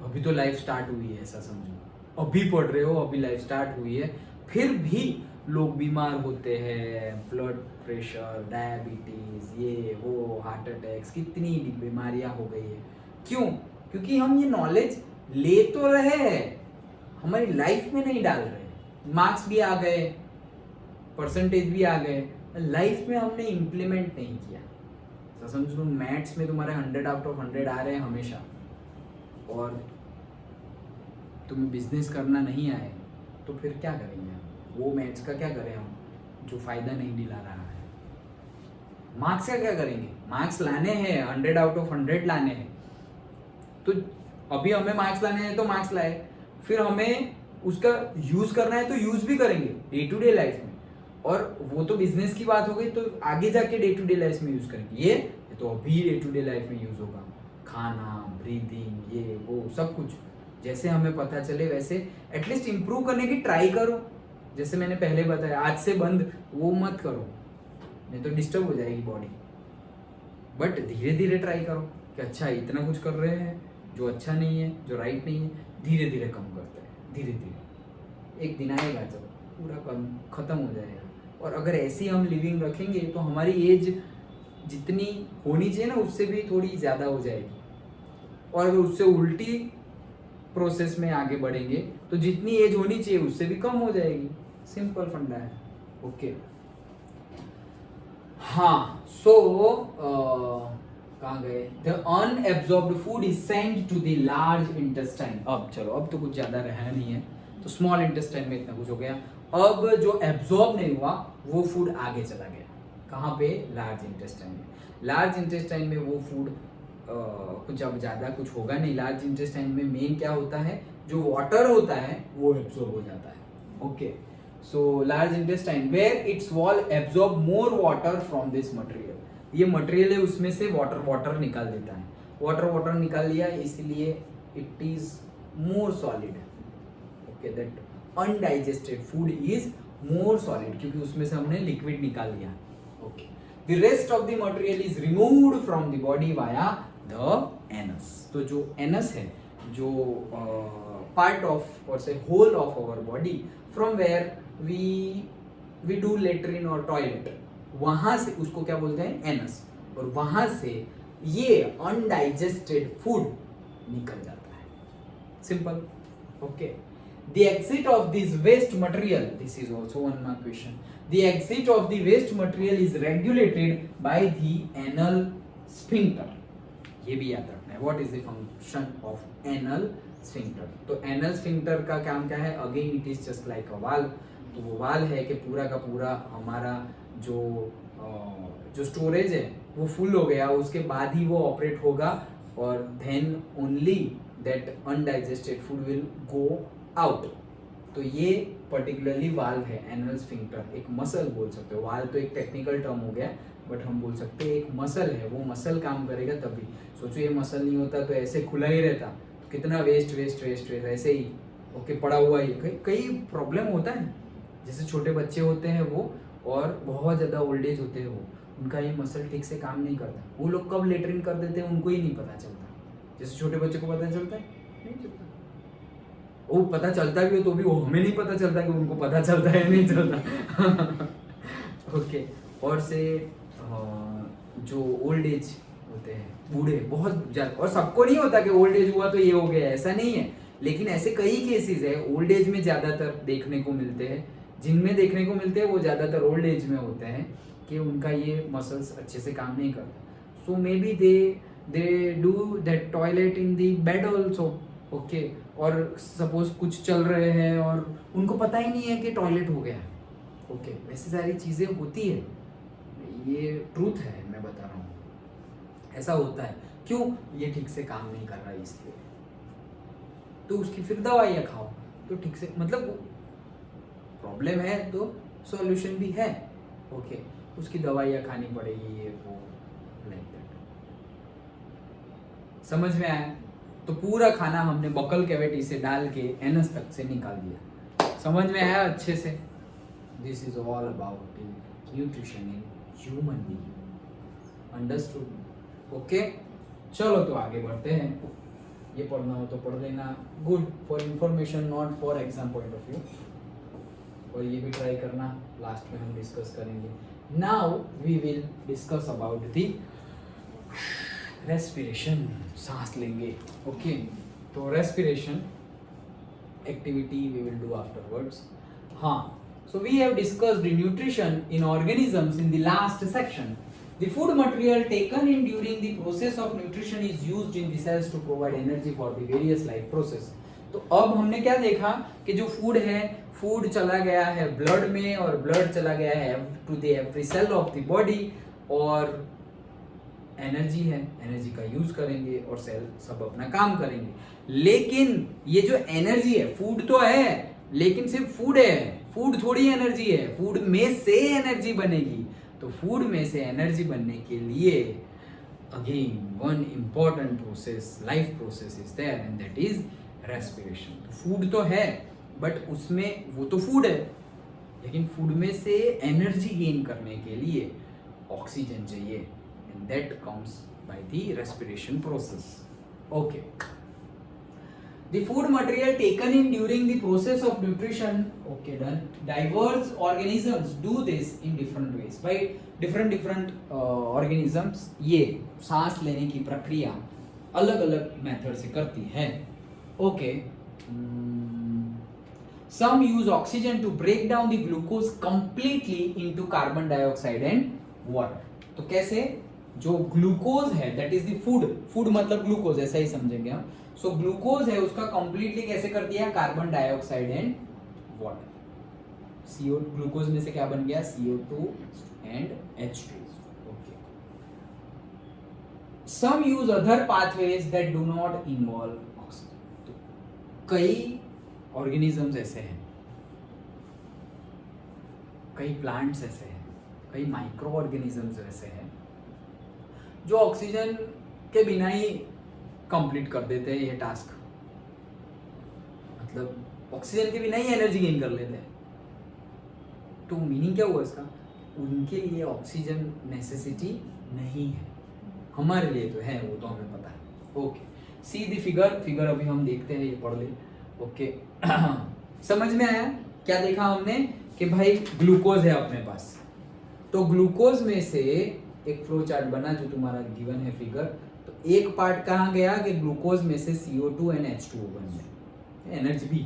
अभी तो लाइफ स्टार्ट हुई है, ऐसा समझो अभी पढ़ रहे हो, अभी लाइफ स्टार्ट हुई है, फिर भी लोग बीमार होते हैं, ब्लड प्रेशर, डायबिटीज, ये वो, हार्ट अटैक्स, कितनी बीमारियां हो गई है। क्यों? क्योंकि हम ये नॉलेज ले तो रहे हैं, हमारी लाइफ में नहीं डाल रहे। मार्क्स भी आ गए, परसेंटेज भी आ गए, लाइफ में हमने इम्प्लीमेंट नहीं किया। तो समझ लो मैथ्स में तुम्हारे 100 आउट ऑफ 100 आ रहे हैं हमेशा, और तुम्हें बिजनेस करना नहीं आए तो फिर क्या करेंगे हम? वो मैथ्स का क्या करें हम जो फायदा नहीं दिला रहा है? मार्क्स का क्या करेंगे? मार्क्स लाने हैं, 100 आउट ऑफ 100 लाने हैं, तो अभी हमें मार्क्स लाने हैं तो मार्क्स लाए, फिर हमें उसका यूज करना है तो यूज भी करेंगे डे टू डे लाइफ में। और वो तो बिजनेस की बात हो गई, तो आगे जाके डे टू डे लाइफ में यूज करेंगे। ये तो अभी डे टू डे लाइफ में यूज होगा, खाना, ब्रीदिंग, ये वो सब कुछ जैसे हमें पता चले वैसे एटलीस्ट इंप्रूव करने की ट्राई करो। जैसे मैंने पहले बताया, आज से बंद वो मत करो, नहीं तो डिस्टर्ब हो जाएगी बॉडी। बट धीरे धीरे ट्राई करो कि अच्छा इतना कुछ कर रहे हैं जो अच्छा नहीं है, जो राइट नहीं है, धीरे धीरे कम करते हैं, धीरे धीरे। एक दिन आएगा जब पूरा कम खत्म हो जाएगा। और अगर ऐसी हम लिविंग रखेंगे तो हमारी एज जितनी होनी चाहिए ना उससे भी थोड़ी ज़्यादा हो जाएगी, और अगर उससे उल्टी प्रोसेस में आगे बढ़ेंगे तो जितनी एज होनी चाहिए उससे भी कम हो जाएगी। सिंपल फंडा है। ओके हाँ, सो कहाँ गए? The unabsorbed food is sent to the large intestine. अब चलो, अब तो कुछ ज्यादा रहा नहीं है, तो स्मॉल इंटेस्टाइन में इतना कुछ हो गया। अब जो एब्जॉर्ब नहीं हुआ वो फूड आगे चला गया, कहाँ पे? लार्ज इंटेस्टाइन में। लार्ज इंटेस्टाइन में वो फूड कुछ अब ज्यादा कुछ होगा नहीं। लार्ज इंटेस्टाइन में मेन क्या होता है, जो वाटर होता है वो एब्जॉर्ब हो जाता है। Okay so large intestine where its wall absorb more water from this material. ये मटेरियल है उसमें से वाटर निकाल देता है, वाटर निकाल लिया, इसलिए it is more solid. Okay that undigested food is more solid, क्योंकि उसमें से हमने लिक्विड निकाल लिया। Okay the rest of the material is removed from the body via the anus. तो जो एनस है, जो पार्ट ऑफ और से hole of our body, from where we we do latrine और टॉयलेट, वहां से उसको क्या बोलते हैं, एनस, और वहां से ये अनडाइजेस्टेड फूड निकल जाता है, simple. Okay, the exit of this waste material, this is also one more question, the exit of the waste material is regulated by the anal sphincter, ये भी याद रखना है, what is the function of anal sphincter। तो anal sphincter का काम क्या है, again it is just like a valve, तो वो वाल है कि पूरा का पूरा हमारा जो स्टोरेज है वो फुल हो गया, उसके बाद ही वो ऑपरेट होगा, और then only that undigested food will go out. तो ये पर्टिकुलरली वाल्व है, एनल स्फिंक्टर, एक मसल बोल सकते हो, वाल्व तो एक टेक्निकल टर्म हो गया, बट हम बोल सकते हैं एक मसल है, वो मसल काम करेगा तभी। सोचो ये मसल नहीं होता तो ऐसे खुला ही रहता, तो कितना वेस्ट वेस्ट वेस्ट वेस्ट ऐसे ही ओके पड़ा हुआ ही, कई प्रॉब्लम होता है, जैसे छोटे बच्चे होते हैं वो, और बहुत ज़्यादा ओल्ड एज होते हैं वो, उनका ये मसल ठीक से काम नहीं करता, वो लोग कब लेटरिन कर देते हैं उनको ही नहीं पता चलता, जैसे छोटे बच्चे को पता चलता है, नहीं चलता, वो पता चलता भी हो तो भी वो हमें नहीं पता चलता कि उनको पता चलता है नहीं चलता। ओके, और से जो ओल्ड एज होते हैं, बूढ़े बहुत ज्यादा, और सबको नहीं होता कि ओल्ड एज हुआ तो ये हो गया, ऐसा नहीं है, लेकिन ऐसे कई केसेस है ओल्ड एज में ज्यादातर देखने को मिलते हैं, जिनमें देखने को मिलते हैं वो ज्यादातर ओल्ड एज में होते हैं कि उनका ये मसल्स अच्छे से काम नहीं करता। So may be they do that toilet in the bed also, okay, और सपोज कुछ चल रहे हैं और उनको पता ही नहीं है कि टॉयलेट हो गया है, ओके, वैसे सारी चीज़ें होती है, ये ट्रूथ है, मैं बता रहा हूँ, ऐसा होता है। क्यों, ये ठीक से काम नहीं कर रहा है इसलिए, तो उसकी फिर दवाइयाँ खाओ तो ठीक से, मतलब प्रॉब्लम है तो सॉल्यूशन भी है, ओके, उसकी दवाइयाँ खानी पड़ेगी, ये वो लाइक दैट। समझ में आया? तो पूरा खाना हमने बकल कैविटी से डाल के एनस तक से निकाल दिया, समझ में आया अच्छे से? This is all about nutrition in human being, understood? Okay, चलो तो आगे बढ़ते हैं, ये पढ़ना हो तो पढ़ लेना, good for information, not for exam point of view, और ये भी ट्राई करना, लास्ट में हम डिस्कस करेंगे। Now we will discuss about the respiration, सांस लेंगे, ओके, तो respiration activity we will do afterwards. हाँ, so we have discussed the nutrition in organisms in the last section. The food material taken in during the process of nutrition is used in the cells to provide energy for the various life process. तो अब हमने क्या देखा कि जो फूड है, फूड चला गया है ब्लड में, और ब्लड चला गया है to the every cell of the body, और एनर्जी है, एनर्जी का यूज करेंगे और सेल सब अपना काम करेंगे। लेकिन ये जो एनर्जी है, फूड तो है लेकिन सिर्फ फूड है, फूड थोड़ी एनर्जी है, फूड में से एनर्जी बनेगी। तो फूड में से एनर्जी बनने के लिए again one important process, life process is there, and that is respiration. तो फूड तो है बट उसमें, वो तो फूड है, लेकिन फूड में से एनर्जी गेन करने के लिए ऑक्सीजन चाहिए, and that comes by the respiration process. Okay, the food material taken in during the process of nutrition, okay, done, diverse organisms do this in different ways, by different organisms ये सांस लेने की प्रक्रिया अलग अलग मेथड से करती है, okay. some use oxygen to break down the glucose completely into carbon dioxide and water। तो कैसे, जो ग्लूकोज है that is the food, food मतलब ग्लूकोज, ऐसा ही समझेंगे हम। सो ग्लूकोज है उसका कंप्लीटली कैसे कर दिया, carbon dioxide and water. CO glucose में से क्या बन गया, CO2 एंड H2, ओके। Some use other pathways that do not involve oxygen. तो कई ऑर्गेनिजम्स ऐसे हैं, कई प्लांट्स ऐसे हैं, कई माइक्रो ऑर्गेनिजम्स ऐसे हैं जो ऑक्सीजन के बिना ही कंप्लीट कर देते हैं ये टास्क, मतलब ऑक्सीजन के बिना ही एनर्जी गेन कर लेते हैं। तो मीनिंग क्या हुआ इसका, उनके लिए ऑक्सीजन नेसेसिटी नहीं है, हमारे लिए तो है, वो तो हमें पता है, ओके। सी द फिगर अभी हम देखते हैं, ये पढ़ ले, ओके। समझ में आया क्या देखा हमने कि भाई ग्लूकोज है अपने पास, तो ग्लूकोज में से एक फ्लो चार्ट बना जो तुम्हारा गिवन है फिगर, तो एक पार्ट कहाँ गया कि ग्लूकोज में से CO2 एंड H2O बन गया, एनर्जी भी,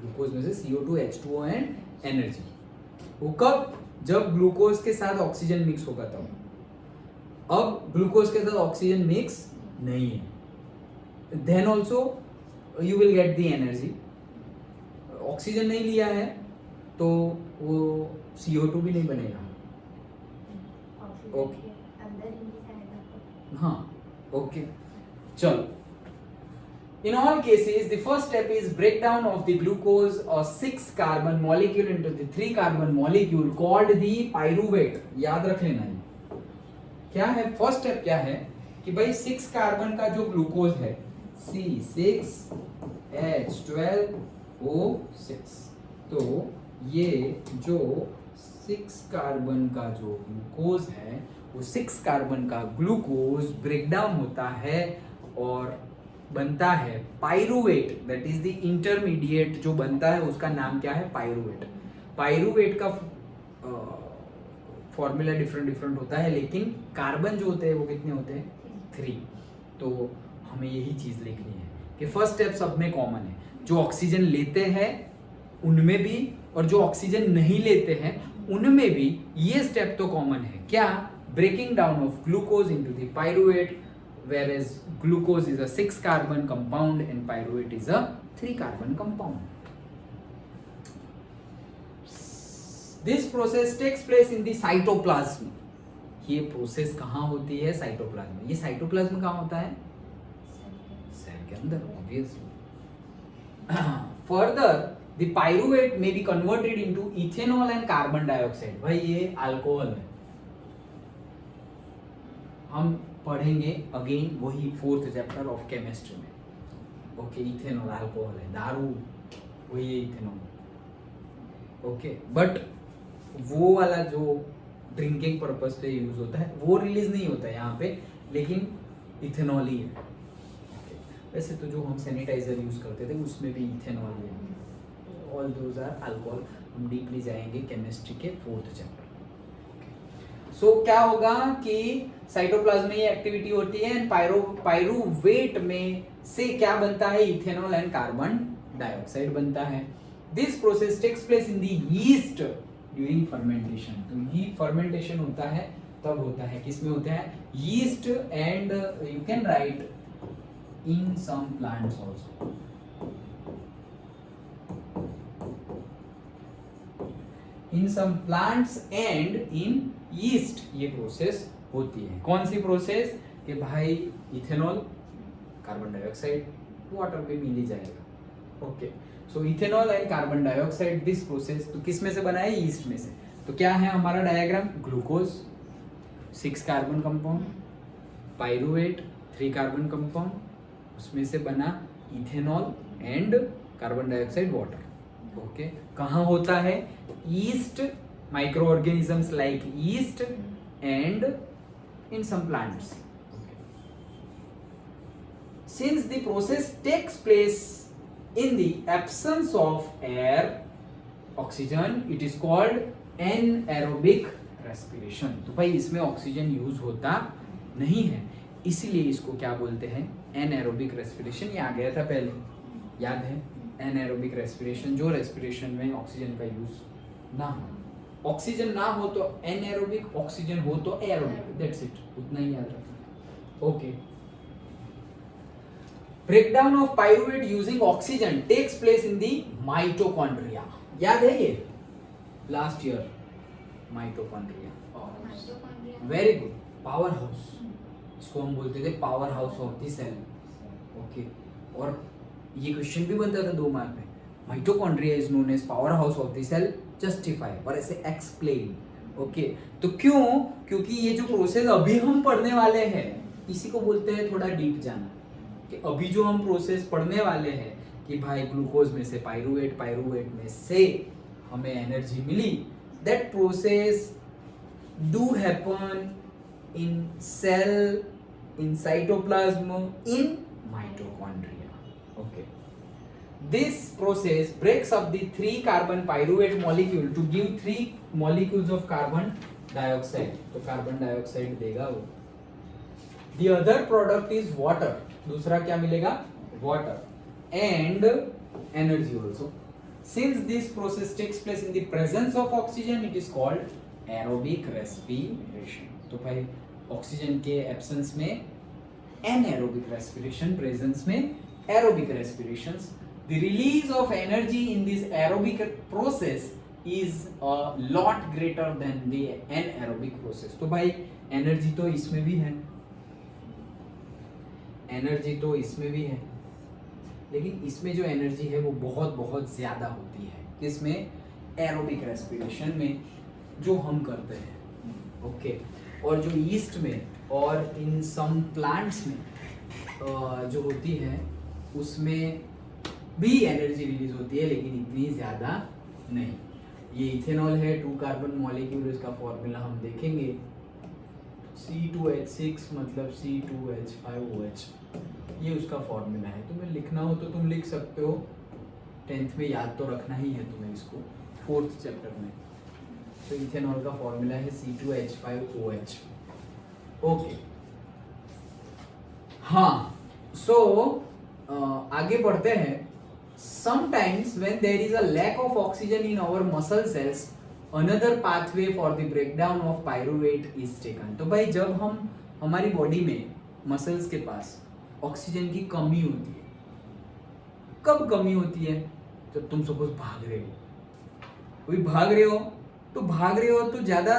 ग्लूकोज में से CO2 H2O एंड एनर्जी। वो कब? जब ग्लूकोज के साथ ऑक्सीजन मिक्स होगा तब। अब ग्लूकोज के साथ ऑक्सीजन मिक्स नहीं है, then also you will get the energy. Oxygen नहीं लिया है तो वो CO2 भी नहीं बनेगा। ओके, अंदर ही जाएगा। हाँ, ओके, चलो। In all cases, the first step is breakdown of the glucose or 6-carbon molecule into the 3-carbon molecule called the pyruvate। याद रख लेना ये क्या है। फर्स्ट स्टेप क्या है कि भाई 6 कार्बन का जो ग्लूकोज है C6H12O6, तो ये जो 6 कार्बन का जो ग्लूकोज है वो 6 कार्बन का ग्लूकोज ब्रेकडाउन होता है और बनता है pyruvate, that is the intermediate जो बनता है उसका नाम क्या है? पाइरुवेट। पाइरुवेट का फॉर्मूला डिफरेंट होता है, लेकिन कार्बन जो होते हैं वो कितने होते हैं? 3। तो हमें यही चीज लिखनी है कि फर्स्ट स्टेप सब में कॉमन है, जो ऑक्सीजन लेते हैं उनमें भी और जो ऑक्सीजन नहीं लेते हैं उनमें भी ये स्टेप तो कॉमन है। क्या? Breaking down of glucose into the pyruvate, whereas glucose is a 6-carbon compound and pyruvate is a 3-carbon compound. This process takes place in the cytoplasm। ये प्रोसेस कहाँ होती है? साइटोप्लाज्म। ये साइटोप्लाज्म कहाँ होता है? सेल के अंदर, obviously। Further, the pyruvate may be converted into ethanol and carbon dioxide। भाई ये अल्कोहल है, हम पढ़ेंगे अगेन वही 4th चैप्टर ऑफ केमिस्ट्री में। ओके, इथेनॉल अल्कोहल है, दारू वही है इथेनॉल। ओके, बट वो वाला जो ड्रिंकिंग पर्पस पे यूज होता है वो रिलीज नहीं होता है यहाँ पे, लेकिन इथेनॉल ही है। okay. वैसे तो जो हम सैनिटाइजर यूज करते थे उसमें भी इथेनॉल है। All those are alcohol. हम डीपली जाएंगे केमिस्ट्री के 4th चैप्टर। सो क्या होगा कि साइटोप्लाज्म में ये एक्टिविटी होती है एंड पाइरुवेट में से क्या बनता है? इथेनॉल एंड कार्बन डाइऑक्साइड बनता है। This process takes place in the yeast during fermentation. तो ये फर्मेंटेशन होता है तब होता है, किसमें होता है? Yeast and you can write in some plants also. In some plants and in yeast ये प्रोसेस होती है। कौन सी प्रोसेस? कि भाई इथेनॉल, कार्बन डाइऑक्साइड, वाटर में मिल ही जाएगा। Okay, so ethanol and carbon dioxide this process तो किस में से बना है? ईस्ट में से। तो क्या है हमारा diagram? Glucose 6 carbon compound, pyruvate 3 carbon compound, उसमें से बना ethanol and carbon dioxide water. Okay, कहाँ होता है? East, microorganisms like yeast and in some plants। Since the process takes place in the absence of air, oxygen, it is called anaerobic respiration। तो भाई इसमें ऑक्सीजन यूज होता नहीं है, इसीलिए इसको क्या बोलते हैं? anaerobic respiration। ये आ गया था पहले, याद है? anaerobic respiration, जो रेस्पिरेशन में ऑक्सीजन का यूज ना हो। ऑक्सीजन ना हो तो एनएरोबिक, ऑक्सीजन हो तो एरोबिक, दैट्स इट, उतना ही याद रखना। Okay, breakdown of pyruvate using oxygen takes place in the mitochondria. याद है ये? Last year mitochondria, very good, power house. इसको हम बोलते थे power house of the cell. Okay, और ये क्वेश्चन भी बनता था 2 मार्क में। Mitochondria is known as power house of the cell, justify और ऐसे एक्सप्लेन। ओके, तो क्यों? क्योंकि ये जो प्रोसेस अभी हम पढ़ने वाले हैं इसी को बोलते हैं थोड़ा डीप जाना। कि अभी जो हम प्रोसेस पढ़ने वाले हैं कि भाई ग्लूकोज में से पाइरुवेट, पाइरुवेट में से हमें एनर्जी मिली, that process do happen in cell, in cytoplasm, in mitochondria. Okay, This process breaks up the 3 carbon pyruvate molecule to give 3 molecules of carbon dioxide. तो carbon dioxide देगा वो. The other product is water. दूसरा क्या मिलेगा? Water and energy also. Since this process takes place in the presence of oxygen, it is called aerobic respiration. तो भाई ऑक्सीजन के एब्सेंस में anaerobic respiration, presence में aerobic respirations. The release of energy in this aerobic process is a lot greater than the anaerobic process. तो भाई एनर्जी तो इसमें भी है, एनर्जी तो इसमें भी है, लेकिन इसमें जो एनर्जी है वो बहुत बहुत ज्यादा होती है. किसमें? एरोबिक रेस्पिरेशन में जो हम करते हैं. ओके. और जो ईस्ट में और इन सम प्लांट्स में जो होती है उसमें भी एनर्जी रिलीज होती है, लेकिन इतनी ज़्यादा नहीं. ये इथेनॉल है, 2 कार्बन मॉलिक्यूल, इसका फॉर्मूला हम देखेंगे. C2H6 मतलब C2H5OH, ये उसका फॉर्मूला है. तुम्हें लिखना हो तो तुम लिख सकते हो, 10th में याद तो रखना ही है तुम्हें इसको, 4th चैप्टर में. तो इथेनॉल का फॉर्मूला है C2H5OH. ओके. हाँ, सो आगे बढ़ते हैं. Sometimes when there is a lack of oxygen in our muscle cells, another pathway for the breakdown of pyruvate is taken. तो भाई जब हम हमारी बॉडी में मसल्स के पास ऑक्सीजन की कमी होती है, कब कमी होती है? जब तुम सपोज भाग रहे हो, कोई भाग रहे हो तो ज्यादा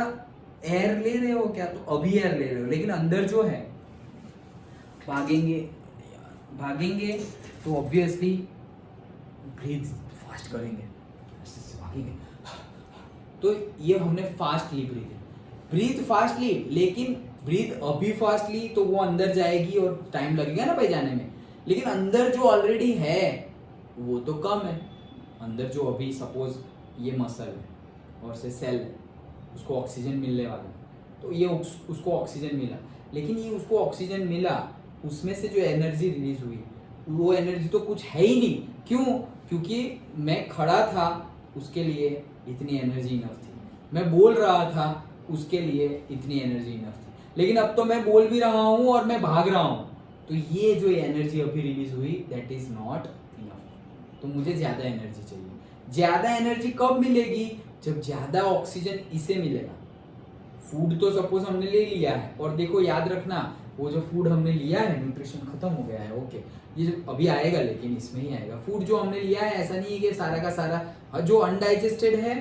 एयर ले रहे हो क्या? तो अभी एयर ले रहे हो, लेकिन अंदर जो है भागेंगे तो ऑब्वियसली ब्रीथ फास्ट करेंगे, भागेंगे. तो ये हमने फास्ट ली ब्रीथ फास्ट ली, लेकिन ब्रीथ अभी फास्ट ली तो वो अंदर जाएगी और टाइम लगेगा ना भाई जाने में. लेकिन अंदर जो ऑलरेडी है वो तो कम है. अंदर जो अभी सपोज ये मसल है और से सेल है, उसको ऑक्सीजन मिलने वाला है, तो ये उसको ऑक्सीजन मिला, लेकिन ये उसको ऑक्सीजन मिला, उसमें से जो एनर्जी रिलीज हुई वो एनर्जी तो कुछ है ही नहीं. क्यों? क्योंकि मैं खड़ा था उसके लिए इतनी एनर्जी इनफ थी, मैं बोल रहा था उसके लिए इतनी एनर्जी इनफ थी, लेकिन अब तो मैं बोल भी रहा हूँ और मैं भाग रहा हूँ, तो ये जो एनर्जी अभी रिलीज हुई दैट इज नॉट इनफ. तो मुझे ज़्यादा एनर्जी चाहिए. ज़्यादा एनर्जी कब मिलेगी? जब ज़्यादा ऑक्सीजन इसे मिलेगा. फूड तो सपोज हमने ले लिया है, और देखो याद रखना वो जो फूड हमने लिया है न्यूट्रिशन खत्म हो गया है. ओके, ये अभी आएगा लेकिन इसमें ही आएगा. फूड जो हमने लिया है ऐसा नहीं है कि सारा का सारा जो अनडाइजेस्टेड है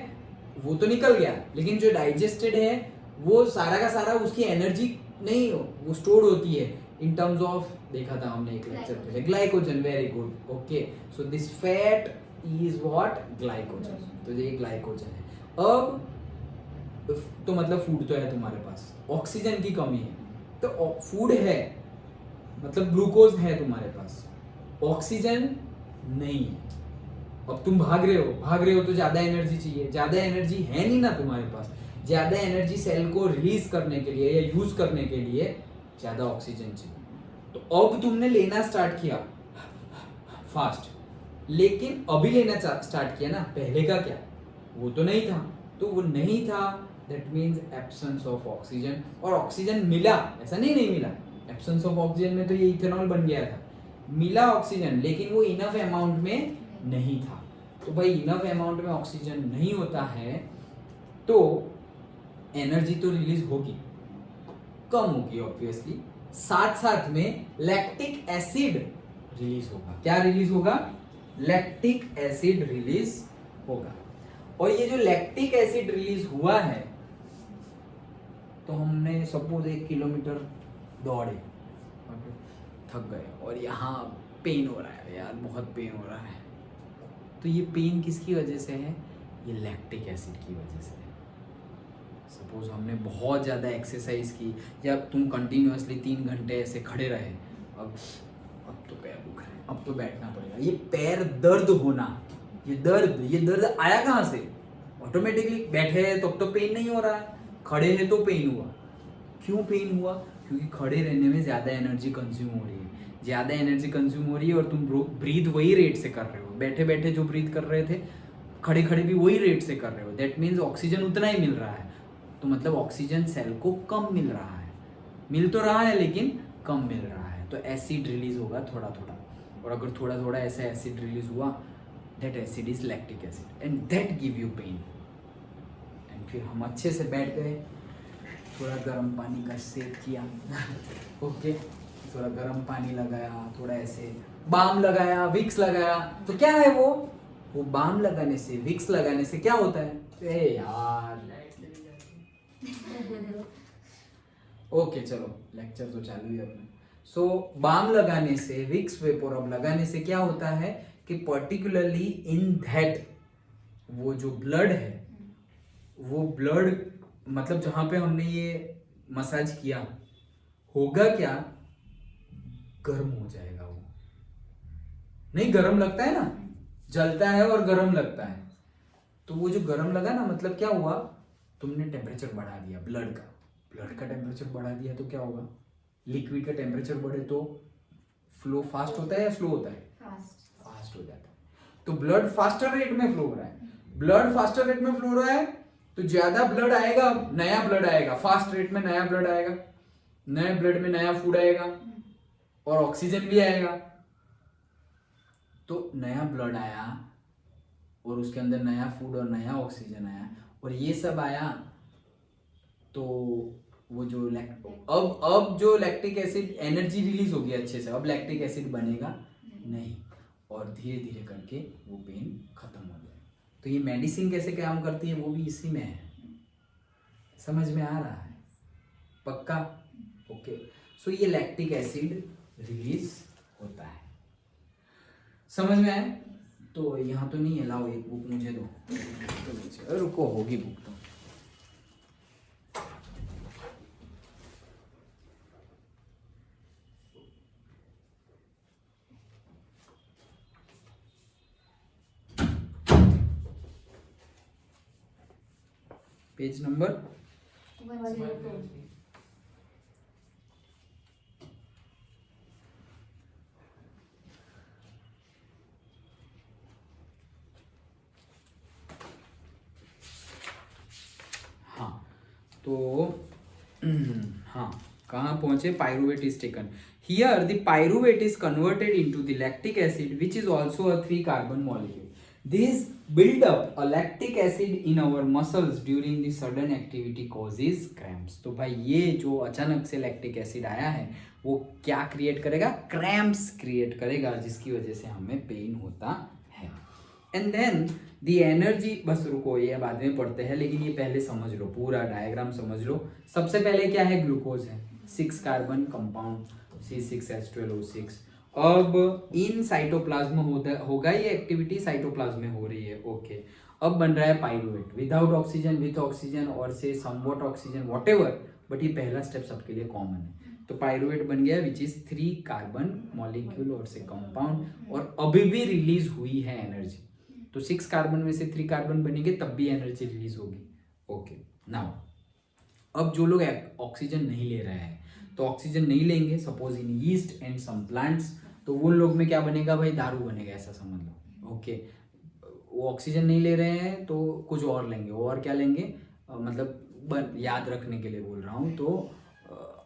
वो तो निकल गया, लेकिन जो डाइजेस्टेड है वो सारा का सारा उसकी एनर्जी नहीं हो, वो स्टोर होती है इन टर्म्स ऑफ, देखा था हमने एक लेक्चर पहले, glycogen. Very good. Okay, so this fat is what? Glycogen. तो ये ग्लाइकोजन है. अब तो मतलब फूड तो है तुम्हारे पास, ऑक्सीजन की कमी है, तो फूड है मतलब ग्लूकोज है तुम्हारे पास, ऑक्सीजन नहीं है. अब तुम भाग रहे हो तो ज्यादा एनर्जी चाहिए. ज्यादा एनर्जी है नहीं ना तुम्हारे पास. ज्यादा एनर्जी सेल को रिलीज करने के लिए या यूज करने के लिए ज्यादा ऑक्सीजन चाहिए. तो अब तुमने लेना स्टार्ट किया फास्ट, लेकिन अभी लेना स्टार्ट किया ना, पहले का क्या? वो तो नहीं था. तो वो नहीं था, that means absence of oxygen. और ऑक्सीजन मिला, ऐसा नहीं मिला. एब्सेंस ऑफ ऑक्सीजन में तो ये इथेनॉल बन गया था. मिला ऑक्सीजन, लेकिन वो इनफ अमाउंट में नहीं था. तो भाई इनफ अमाउंट में ऑक्सीजन नहीं होता है तो एनर्जी तो रिलीज होगी, कम होगी ऑब्वियसली. साथ में लैक्टिक एसिड रिलीज होगा. क्या रिलीज होगा? लैक्टिक एसिड रिलीज होगा. और ये जो लैक्टिक एसिड रिलीज हुआ है, तो हमने सपोज 1 किलोमीटर दौड़े, थक गए और यहाँ पेन हो रहा है यार, बहुत पेन हो रहा है. तो ये पेन किसकी वजह से है? ये लैक्टिक एसिड की वजह से है. सपोज हमने बहुत ज़्यादा एक्सरसाइज की, या तुम कंटिन्यूअसली 3 घंटे ऐसे खड़े रहे, अब तो पैर दुख रहे हैं, अब तो बैठना पड़ेगा. ये पैर दर्द होना, ये दर्द आया कहाँ से? ऑटोमेटिकली बैठे हैं तो पेन नहीं हो रहा है, खड़े हैं तो पेन हुआ. क्यों पेन हुआ? क्योंकि खड़े रहने में ज़्यादा एनर्जी कंज्यूम हो रही है. ज़्यादा एनर्जी कंज्यूम हो रही है और तुम ब्रीथ वही रेट से कर रहे हो, बैठे बैठे जो ब्रीथ कर रहे थे खड़े खड़े भी वही रेट से कर रहे हो, दैट मीन्स ऑक्सीजन उतना ही मिल रहा है। तो मतलब ऑक्सीजन सेल को कम मिल रहा है, मिल तो रहा है लेकिन कम मिल रहा है, तो एसिड रिलीज होगा थोड़ा थोड़ा। और अगर थोड़ा थोड़ा ऐसा एसिड रिलीज हुआ, that acid is lactic acid and that give you pain. And फिर हम अच्छे से बैठ गए, थोड़ा गर्म पानी का सेक किया ओके, थोड़ा गर्म पानी लगाया, थोड़ा ऐसे बाम लगाया, विक्स लगाया। तो क्या है वो बाम लगाने से, विक्स लगाने से क्या होता है? ए यार ओके चलो लेक्चर तो चालू ही अपने। सो बाम लगाने से, विक्स वेपोरब लगाने से क्या होता है कि पर्टिकुलरली इन दैट वो जो ब्लड है, वो ब्लड मतलब जहां पे हमने ये मसाज किया, होगा क्या, गर्म हो जाएगा वो। नहीं गर्म लगता है ना, जलता है और गर्म लगता है। तो वो जो गर्म लगा ना, मतलब क्या हुआ, तुमने टेम्परेचर बढ़ा दिया ब्लड का। ब्लड का टेम्परेचर बढ़ा दिया तो क्या होगा, लिक्विड का टेम्परेचर बढ़े तो फ्लो फास्ट होता है या स्लो होता है? फास्ट हो जाता है। तो ब्लड फास्टर रेट में फ्लो हो रहा है, ब्लड फास्टर रेट में फ्लो हो रहा है तो ज्यादा ब्लड आएगा, नया ब्लड आएगा, फास्ट रेट में नया ब्लड आएगा, नए ब्लड में नया फूड आएगा और ऑक्सीजन भी आएगा। तो नया ब्लड आया और उसके अंदर नया फूड और नया ऑक्सीजन आया और ये सब आया, तो वो जो अब जो लैक्टिक एसिड एनर्जी रिलीज होगी अच्छे से, अब लैक्टिक एसिड बनेगा नहीं और धीरे धीरे करके वो पेन खत्म हो जाएगा। तो ये मेडिसिन कैसे काम करती है वो भी इसी में है, समझ में आ रहा है? पक्का? ओके। सो ये लैक्टिक एसिड रिलीज होता है, समझ में आए? तो यहाँ तो नहीं है, लाओ एक बुक मुझे दो। तो रुको, होगी बुक तो। Page number 102। हाँ तो हाँ कहाँ पहुंचे? Pyruvate is taken here, the pyruvate is converted into the lactic acid which is also a 3 carbon molecule. This build up a lactic acid in our muscles during the sudden activity causes cramps. तो भाई ये जो अचानक से लैक्टिक एसिड आया है वो क्या क्रिएट करेगा? क्रैम्प्स क्रिएट करेगा, जिसकी वजह से हमें पेन होता है. एंड देन दी एनर्जी, बस रुको ये बाद में पढ़ते हैं, लेकिन ये पहले समझ लो, पूरा डायग्राम समझ लो. सबसे पहले क्या है? ग्लूकोज है, 6 कार्बन कंपाउंड C6H12O6. अब इन साइटोप्लाज्म होगा ये एक्टिविटी, साइटोप्लाज्म में हो रही है. ओके. अब बन रहा है pyruvate, without oxygen, with oxygen और से समवॉट ऑक्सीजन, व्हाटएवर, बट ये पहला स्टेप सबके लिए कॉमन है. तो पायरुवेट बन गया विच इज 3 कार्बन मॉलिक्यूल और से कंपाउंड, और अभी भी रिलीज हुई है एनर्जी. तो 6 कार्बन में से 3 कार्बन बनेंगे तब भी एनर्जी रिलीज होगी. ओके. नाउ अब जो लोग ऑक्सीजन नहीं ले रहे हैं, तो ऑक्सीजन नहीं लेंगे, suppose in yeast and some plants, तो उन लोग में क्या बनेगा भाई? दारू बनेगा, ऐसा समझ लो. ओके. वो ऑक्सीजन नहीं ले रहे हैं तो कुछ और लेंगे. और क्या लेंगे? मतलब याद रखने के लिए बोल रहा हूँ, तो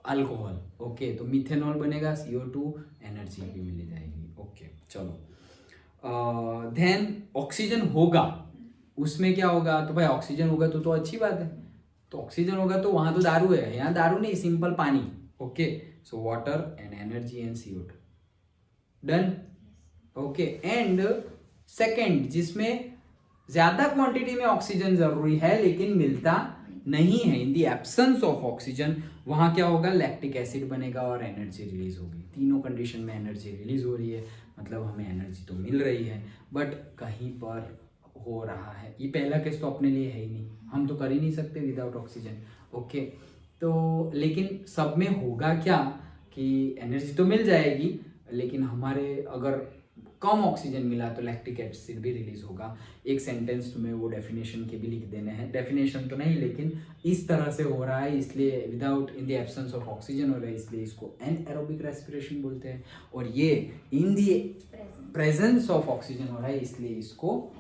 अल्कोहल. ओके. तो मिथेनॉल बनेगा, CO2, एनर्जी भी मिल जाएगी. ओके चलो. देन ऑक्सीजन होगा, उसमें क्या होगा? तो भाई ऑक्सीजन होगा तो अच्छी बात है. तो ऑक्सीजन होगा तो वहां तो दारू है, यहाँ दारू नहीं, सिंपल पानी. Okay. So water and energy and CO2. Done. Okay. And second, जिसमें ज्यादा क्वांटिटी में ऑक्सीजन जरूरी है लेकिन मिलता नहीं है, इन दी एब्सेंस ऑफ ऑक्सीजन, वहां क्या होगा? लैक्टिक एसिड बनेगा और एनर्जी रिलीज होगी. तीनों कंडीशन में एनर्जी रिलीज हो रही है, मतलब हमें एनर्जी तो मिल रही है, बट कहीं पर हो रहा है. ये पहला केस तो अपने लिए है ही नहीं, हम तो कर ही नहीं सकते विदाउट ऑक्सीजन. ओके. तो लेकिन सब में होगा क्या कि एनर्जी तो मिल जाएगी, लेकिन हमारे अगर कम ऑक्सीजन मिला तो लैक्टिक एसिड भी रिलीज होगा. एक सेंटेंस में वो डेफिनेशन के भी लिख देने हैं, डेफिनेशन तो नहीं लेकिन इस तरह से हो रहा है, इसलिए without in the absence of oxygen हो रहा है, इसलिए इसको एनएरोबिक रेस्पिरेशन बोलते हैं. और ये इन दी प्रेजेंस ऑफ ऑक्सीजन हो रहा है, इसलिए इसको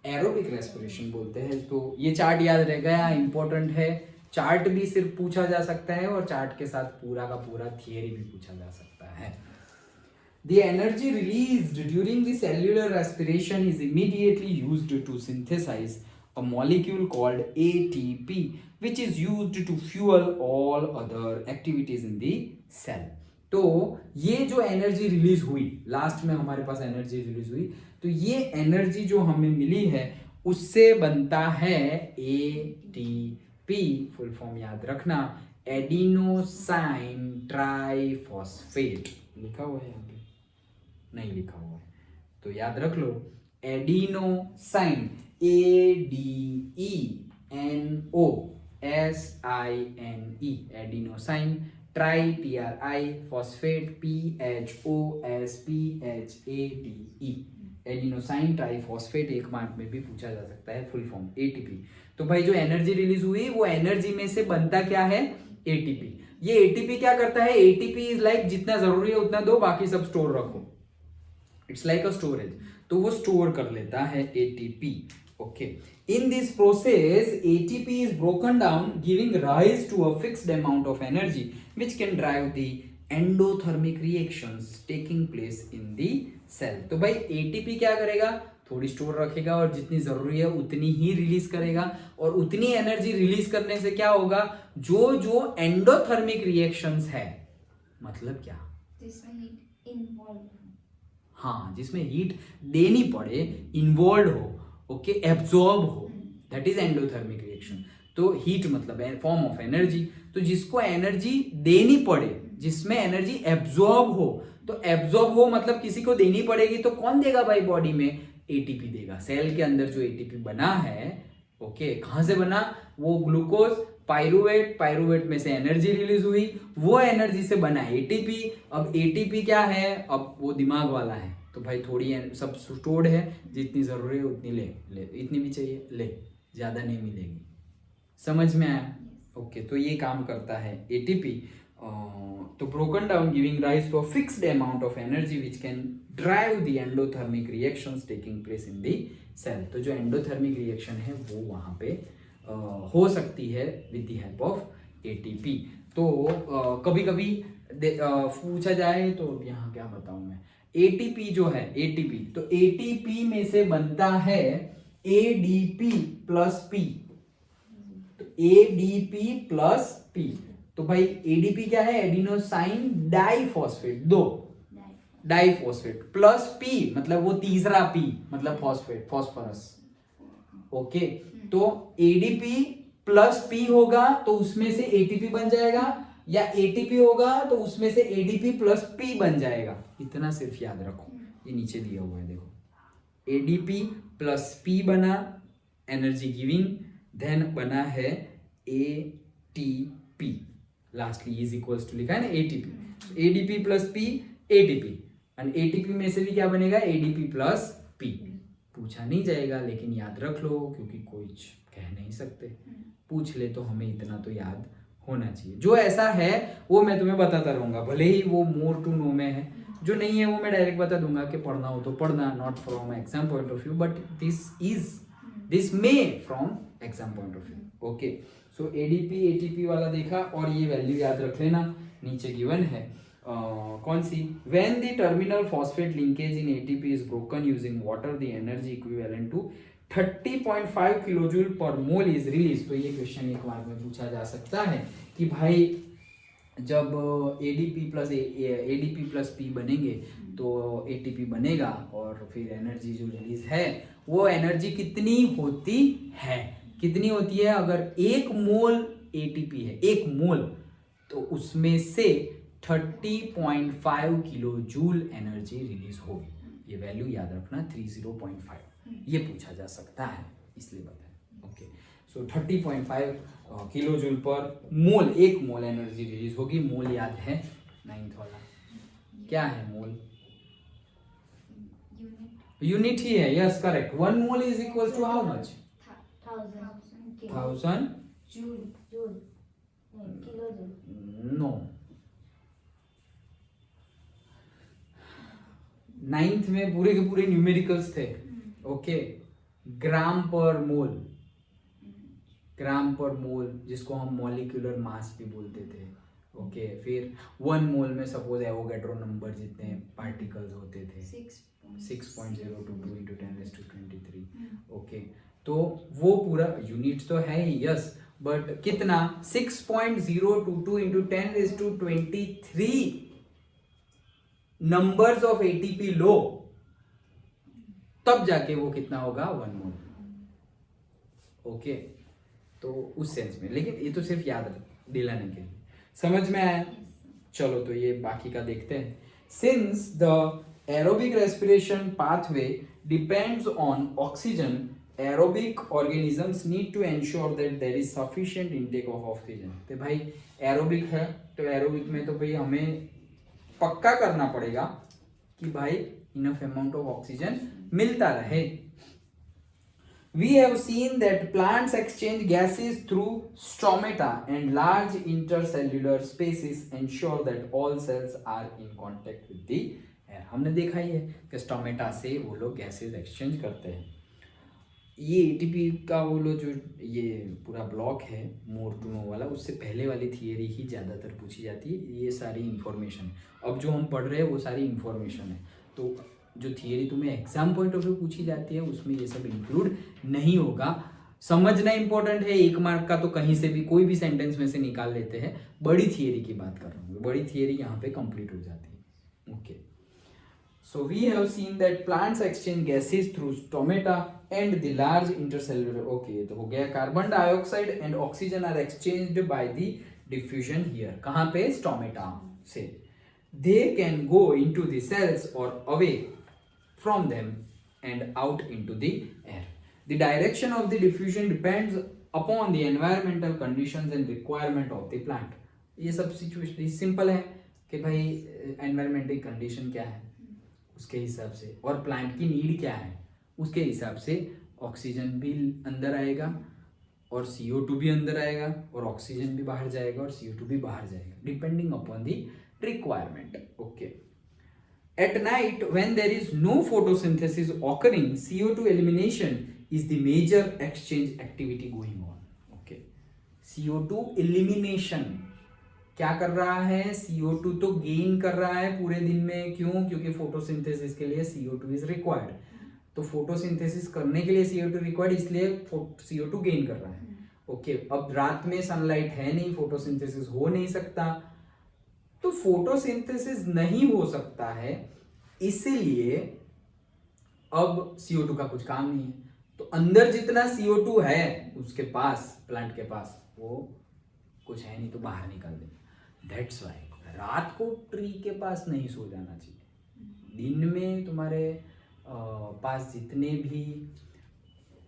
एरोबिक रेस्पिरेशन बोलते हैं। तो ये चार्ट याद रह गया, इंपॉर्टेंट है। चार्ट भी सिर्फ पूछा जा सकता है और चार्ट के साथ पूरा का पूरा थियरी भी पूछा जा सकता है। The energy released during the cellular respiration is immediately used to synthesize a molecule called ATP, which is used to fuel all other activities in the cell. तो ये जो एनर्जी रिलीज हुई, लास्ट में हमारे पास एनर्जी रिलीज हुई, तो ये एनर्जी जो हमें मिली है उससे बनता है ATP। फुल फॉर्म याद रखना, एडिनोसाइन ट्राइफॉस्फेट। लिखा हुआ है यहाँ पे? नहीं लिखा हुआ है तो याद रख लो, adenosine, ADENOSINE, adenosine, tri TRI, phosphate PHOSPHATE, adenosine triphosphate. एक मार्क में भी पूछा जा सकता है, फुल फॉर्म ATP। तो भाई जो एनर्जी रिलीज हुई वो एनर्जी में से बनता क्या है? ATP। ये ATP क्या करता है? ATP इज लाइक जितना जरूरी है उतना दो, बाकी सब स्टोर रखो। इट्स लाइक अ स्टोरेज, तो वो स्टोर कर लेता है ATP। Okay, in this process ATP is broken down, giving rise to a fixed amount of energy which can drive the endothermic reactions taking place in the cell। तो भाई ATP क्या करेगा? थोड़ी स्टोर रखेगा और जितनी जरूरी है उतनी ही रिलीज करेगा, और उतनी एनर्जी रिलीज करने से क्या होगा? जो जो एंडोथर्मिक रिएक्शंस है, मतलब क्या? जिसमें हीट इन्वॉल्व हो। हाँ, जिसमें हीट देनी पड़े, इन्वॉल्व हो, ओके, एब्जॉर्ब हो, दैट इज एंडोथर्मिक रिएक्शन। तो हीट मतलब फॉर्म ऑफ एनर्जी, तो जिसको एनर्जी देनी पड़े, जिसमें एनर्जी एब्जॉर्ब हो, तो एब्जॉर्ब हो मतलब किसी को देनी पड़ेगी, तो कौन देगा भाई? बॉडी में ATP देगा। सेल के अंदर जो ATP बना है, ओके, कहां से बना? वो ग्लूकोज, पाइरुवेट, पाइरुवेट में से एनर्जी रिलीज हुई, वो एनर्जी से बना ATP। अब ATP क्या है? अब वो दिमाग वाला है, तो भाई थोड़ी सब स्टोर्ड है, जितनी जरूरी है उतनी ले, इतनी भी चाहिए ले, ज्यादा नहीं मिलेगी। समझ में आया? ओके, तो ये काम करता है ATP। तो broken down giving rise to a fixed amount of energy which can drive the endothermic reactions taking place in the cell। तो जो endothermic reaction है वो वहाँ पे हो सकती है with the help of ATP। तो कभी कभी पूछा जाए तो यहाँ क्या बताऊँ मैं, ATP जो है, ATP, तो ATP में से बनता है ADP प्लस P। तो ADP प्लस P, तो भाई ADP क्या है? एडिनोसाइन डाइफॉस्फेट, दो डाइफॉस्फेट, प्लस P मतलब वो तीसरा P मतलब फॉस्फेट, फॉस्फोरस। ओके, तो ADP प्लस P होगा तो उसमें से ATP बन जाएगा, या ATP होगा तो उसमें से ADP प्लस P बन जाएगा। इतना सिर्फ याद रखो, ये नीचे दिया हुआ है देखो, ADP प्लस P बना एनर्जी गिविंग, देन बना है ATP, lastly is equals to लिखा है ना ATP, ADP plus P ATP, and ATP में से भी क्या बनेगा? ADP plus P। पूछा नहीं जाएगा लेकिन याद रख लो, क्योंकि कुछ कह नहीं सकते, पूछ ले तो हमें इतना तो याद होना चाहिए। जो ऐसा है वो मैं तुम्हें बताता रहूंगा, भले ही वो मोर टू नो में है, जो नहीं है वो मैं डायरेक्ट बता दूंगा कि पढ़ना हो तो पढ़ना, not from exam point of view, but this may from exam point of view. Okay, so ADP ATP वाला देखा, और ये वैल्यू याद रख लेना, नीचे गिवन है कौन सी? When the terminal phosphate linkage in ATP is broken using water, the energy equivalent to 30.5 kilojoule पर मोल इज रिलीज। तो ये क्वेश्चन एक मार्क में पूछा जा सकता है कि भाई जब ADP प्लस P बनेंगे तो ATP बनेगा, और फिर एनर्जी जो रिलीज है वो एनर्जी कितनी होती है? कितनी होती है? अगर 1 मोल ATP है, 1 मोल, तो उसमें से 30.5 किलो जूल एनर्जी रिलीज होगी। ये वैल्यू याद रखना, 30.5, ये पूछा जा सकता है इसलिए बताएं। ओके, सो 30.5 किलो जूल पर मोल, 1 मोल एनर्जी रिलीज होगी। मोल याद है 9th वाला, क्या है मोल? यूनिट ही है, yes correct. 1 mole is equal to how much? 1000 no, 9th में पूरे के पूरे न्यूमेरिकल्स थे, ओके। ग्राम पर मोल, ग्राम पर मोल जिसको हम मॉलिक्यूलर मास भी बोलते थे, ओके। फिर 1 मोल में सपोज एवोगैड्रो नंबर जितने पार्टिकल्स होते थे 6.022 into 10⁻23, ओके। तो वो पूरा यूनिट तो है ही, यस, बट कितना 6.022 into 10⁻23 नंबर्स ऑफ एटीपी लो, तब जाके वो कितना होगा 1 मोल, ओके। तो उस सेंस में, लेकिन ये तो सिर्फ याद दिलाने के लिए, समझ में आया? चलो तो ये बाकी का देखते हैं। Since the aerobic respiration pathway depends on oxygen, aerobic organisms need to ensure that there is sufficient intake of oxygen. तो भाई एरोबिक है तो एरोबिक में तो भाई हमें पक्का करना पड़ेगा कि भाई इनफ अमाउंट ऑफ ऑक्सीजन मिलता रहे। We have seen that plants exchange gases through stomata and large intercellular spaces ensure that all cells are in contact with the air। हमने देखा ही है कि स्टोमेटा से वो लोग गैसेस एक्सचेंज करते हैं। ये एटीपी का वो लोग जो ये पूरा ब्लॉक है मोर टू नो वाला, उससे पहले वाली थियरी ही ज़्यादातर पूछी जाती है। ये सारी इंफॉर्मेशन अब जो हम पढ़ रहे हैं वो सारी इंफॉर्मेशन है, तो जो थियरी तुम्हें एग्जाम पॉइंट ऑफ व्यू पूछी जाती है उसमें ये सब इंक्लूड नहीं होगा। समझना इंपॉर्टेंट है, 1 मार्क का तो कहीं से भी कोई भी सेंटेंस में से निकाल लेते हैं। बड़ी थियरी की बात कर रहा हूँ, बड़ी थियरी यहाँ पे कंप्लीट हो जाती है, okay. So we have seen that plants exchange gases through stomata and the large intercellular, okay. तो हो गया carbon dioxide and oxygen are exchanged by the diffusion here, कहाँ पे? स्टोमेटा से। They can go into the cells or away from them and out into the air. The direction of the diffusion depends upon the environmental conditions and requirement of the plant। ये सब सिचुएशन सिंपल है कि भाई एनवायरमेंटल कंडीशन क्या है उसके हिसाब से, और प्लांट की नीड क्या है उसके हिसाब से ऑक्सीजन भी अंदर आएगा और CO2 भी अंदर आएगा और ऑक्सीजन भी बाहर जाएगा और CO2 भी बाहर जाएगा, depending upon the requirement, okay. At night, when there is no photosynthesis occurring, CO2 elimination is the major exchange activity going on. Okay. CO2 elimination क्या कर रहा है? CO2 तो गेन कर रहा है पूरे दिन में, क्यों? क्योंकि फोटोसिंथेसिस के लिए CO2 इज रिक्वायर्ड। तो फोटोसिंथेसिस करने के लिए CO2 रिक्वायर्ड, इसलिए CO2 गेन कर रहा है, ओके। अब रात में सनलाइट है नहीं, फोटोसिंथेसिस हो नहीं सकता, तो फोटोसिंथेसिस नहीं हो सकता है, इसीलिए अब CO2 का कुछ काम नहीं है। तो अंदर जितना CO2 है उसके पास, प्लांट के पास, वो कुछ है नहीं तो बाहर निकाल दे। दैट्स वाई रात को ट्री के पास नहीं सो जाना चाहिए। दिन में तुम्हारे पास जितने भी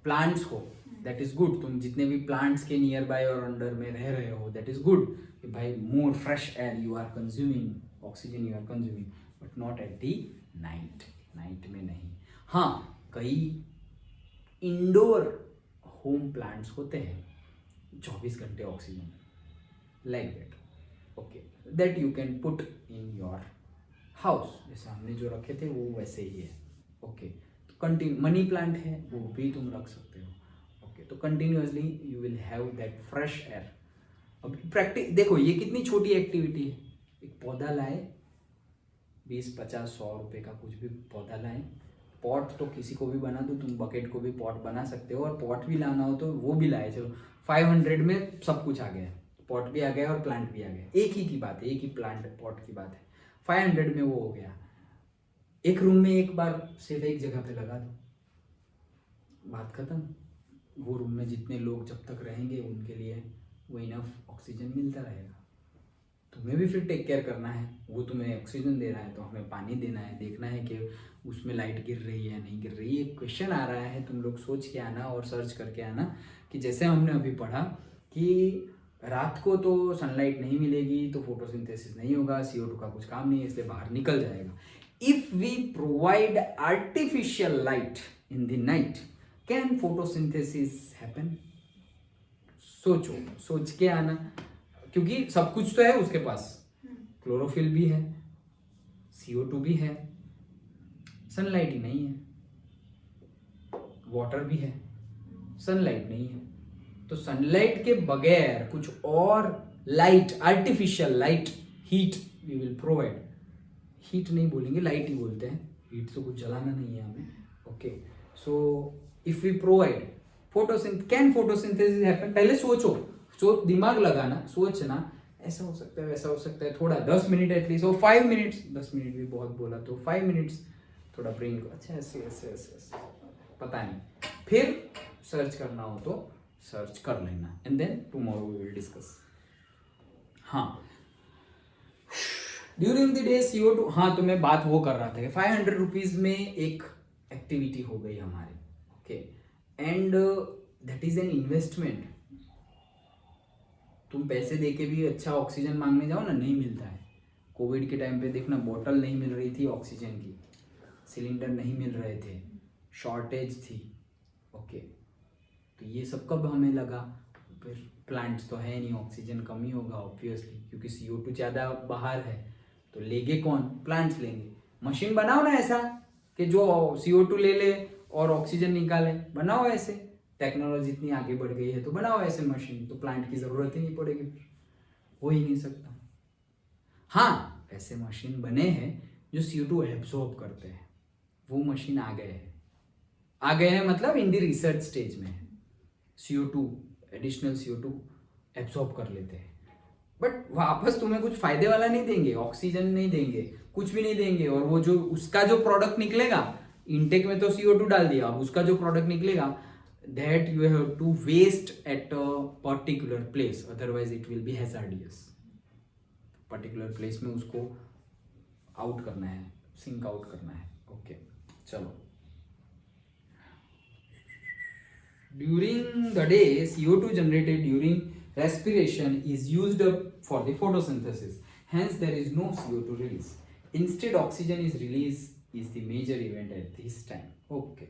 प्लांट्स हो दैट इज गुड, तुम जितने भी प्लांट्स के नियर बाय और अंडर में रह रहे हो दैट इज गुड, भाई more fresh air you are consuming, oxygen you are consuming, but not at the night, night में नहीं। हाँ, कई इंडोर होम प्लांट्स होते हैं 24 घंटे oxygen, like that, okay, that you can put in your house. जैसे हमने जो रखे थे वो वैसे ही है, ओके। तो कंटिन्यू मनी प्लांट है वो भी तुम रख सकते हो, ओके। तो continuously you will have that fresh air. अब प्रैक्टिस देखो, ये कितनी छोटी एक्टिविटी है। एक पौधा लाए, 20, 50, 100 रुपये का कुछ भी पौधा लाए, पॉट तो किसी को भी बना दो, तुम बकेट को भी पॉट बना सकते हो, और पॉट भी लाना हो तो वो भी लाए, चलो 500 में सब कुछ आ गया, पॉट भी आ गया और प्लांट भी आ गया, एक ही की बात है, एक ही प्लांट पॉट की बात है, 500 में वो हो गया। एक रूम में एक बार सिर्फ एक जगह पे लगा दो, बात खत्म। वो रूम में जितने लोग जब तक रहेंगे उनके लिए वो इनफ ऑक्सीजन मिलता रहेगा। तुम्हें भी फिर टेक केयर करना है, वो तुम्हें ऑक्सीजन दे रहा है तो हमें पानी देना है, देखना है कि उसमें लाइट गिर रही है या नहीं गिर रही है। क्वेश्चन आ रहा है, तुम लोग सोच के आना और सर्च करके आना कि जैसे हमने अभी पढ़ा कि रात को तो सनलाइट नहीं मिलेगी तो फोटोसिंथेसिस नहीं होगा, CO2 का कुछ काम नहीं है, इसलिए बाहर निकल जाएगा। If we provide artificial light in the night, can photosynthesis happen? सोचो, सोच के आना, क्योंकि सब कुछ तो है उसके पास, क्लोरोफिल भी है, CO2 भी है, सनलाइट ही नहीं है, वाटर भी है, सनलाइट नहीं है। तो सनलाइट के बगैर कुछ और light, artificial light, heat we will provide. Heat नहीं बोलेंगे, लाइट ही बोलते हैं, हीट तो कुछ जलाना नहीं है हमें। Okay, so if we provide photosynthesis happen. पहले सोच दिमाग लगाना, सोचना, ऐसा हो सकता है, वैसा हो सकता है, थोड़ा 10 मिनट एटलीस्ट, और 5 मिनट्स, 10 मिनट भी बहुत बोला तो 5 मिनट्स थोड़ा ब्रेन को अच्छा ऐसे ऐसे ऐसे ऐसे, पता नहीं, फिर सर्च करना हो तो सर्च कर लेना, and then tomorrow we will discuss. हाँ, ड्यूरिंग द डे CO2, हाँ तो मैं बात वो कर रहा था कि 500 रुपीज में एक एक्टिविटी हो गई हमारी। Okay, and that is an investment. तुम पैसे दे के भी अच्छा ऑक्सीजन मांगने जाओ ना, नहीं मिलता है। कोविड के टाइम पे देखना, बोतल नहीं मिल रही थी ऑक्सीजन की, सिलेंडर नहीं मिल रहे थे, शॉर्टेज थी। ओके, तो ये सब कब हमें लगा? फिर प्लांट्स तो है नहीं, ऑक्सीजन कम ही होगा ऑब्वियसली, क्योंकि CO2 ज़्यादा बाहर है, तो लेंगे कौन? प्लांट्स लेंगे। मशीन बनाओ ना ऐसा कि जो CO2 ले ले और ऑक्सीजन निकाले, बनाओ ऐसे। टेक्नोलॉजी इतनी आगे बढ़ गई है तो बनाओ ऐसे मशीन, तो प्लांट की ज़रूरत ही नहीं पड़ेगी, फिर हो ही नहीं सकता। हाँ, ऐसे मशीन बने हैं जो CO2 एब्जॉर्ब करते हैं, वो मशीन आ गए हैं मतलब इन दी रिसर्च स्टेज में है। CO2, एडिशनल CO2 एब्जॉर्ब कर लेते हैं, बट वापस तुम्हें कुछ फायदे वाला नहीं देंगे, ऑक्सीजन नहीं देंगे, कुछ भी नहीं देंगे। और वो जो उसका जो प्रोडक्ट निकलेगा, इनटेक में तो CO2 डाल दिया, अब उसका जो प्रोडक्ट निकलेगा, that you have to waste at a particular place, otherwise it will be hazardous. Particular place में उसको आउट करना है, सिंक आउट करना है। ओके, चलो। During the day, CO2 generated during respiration is used up for the photosynthesis. Hence, there is no CO2 release. Instead, oxygen is released is the major event at this time. Okay.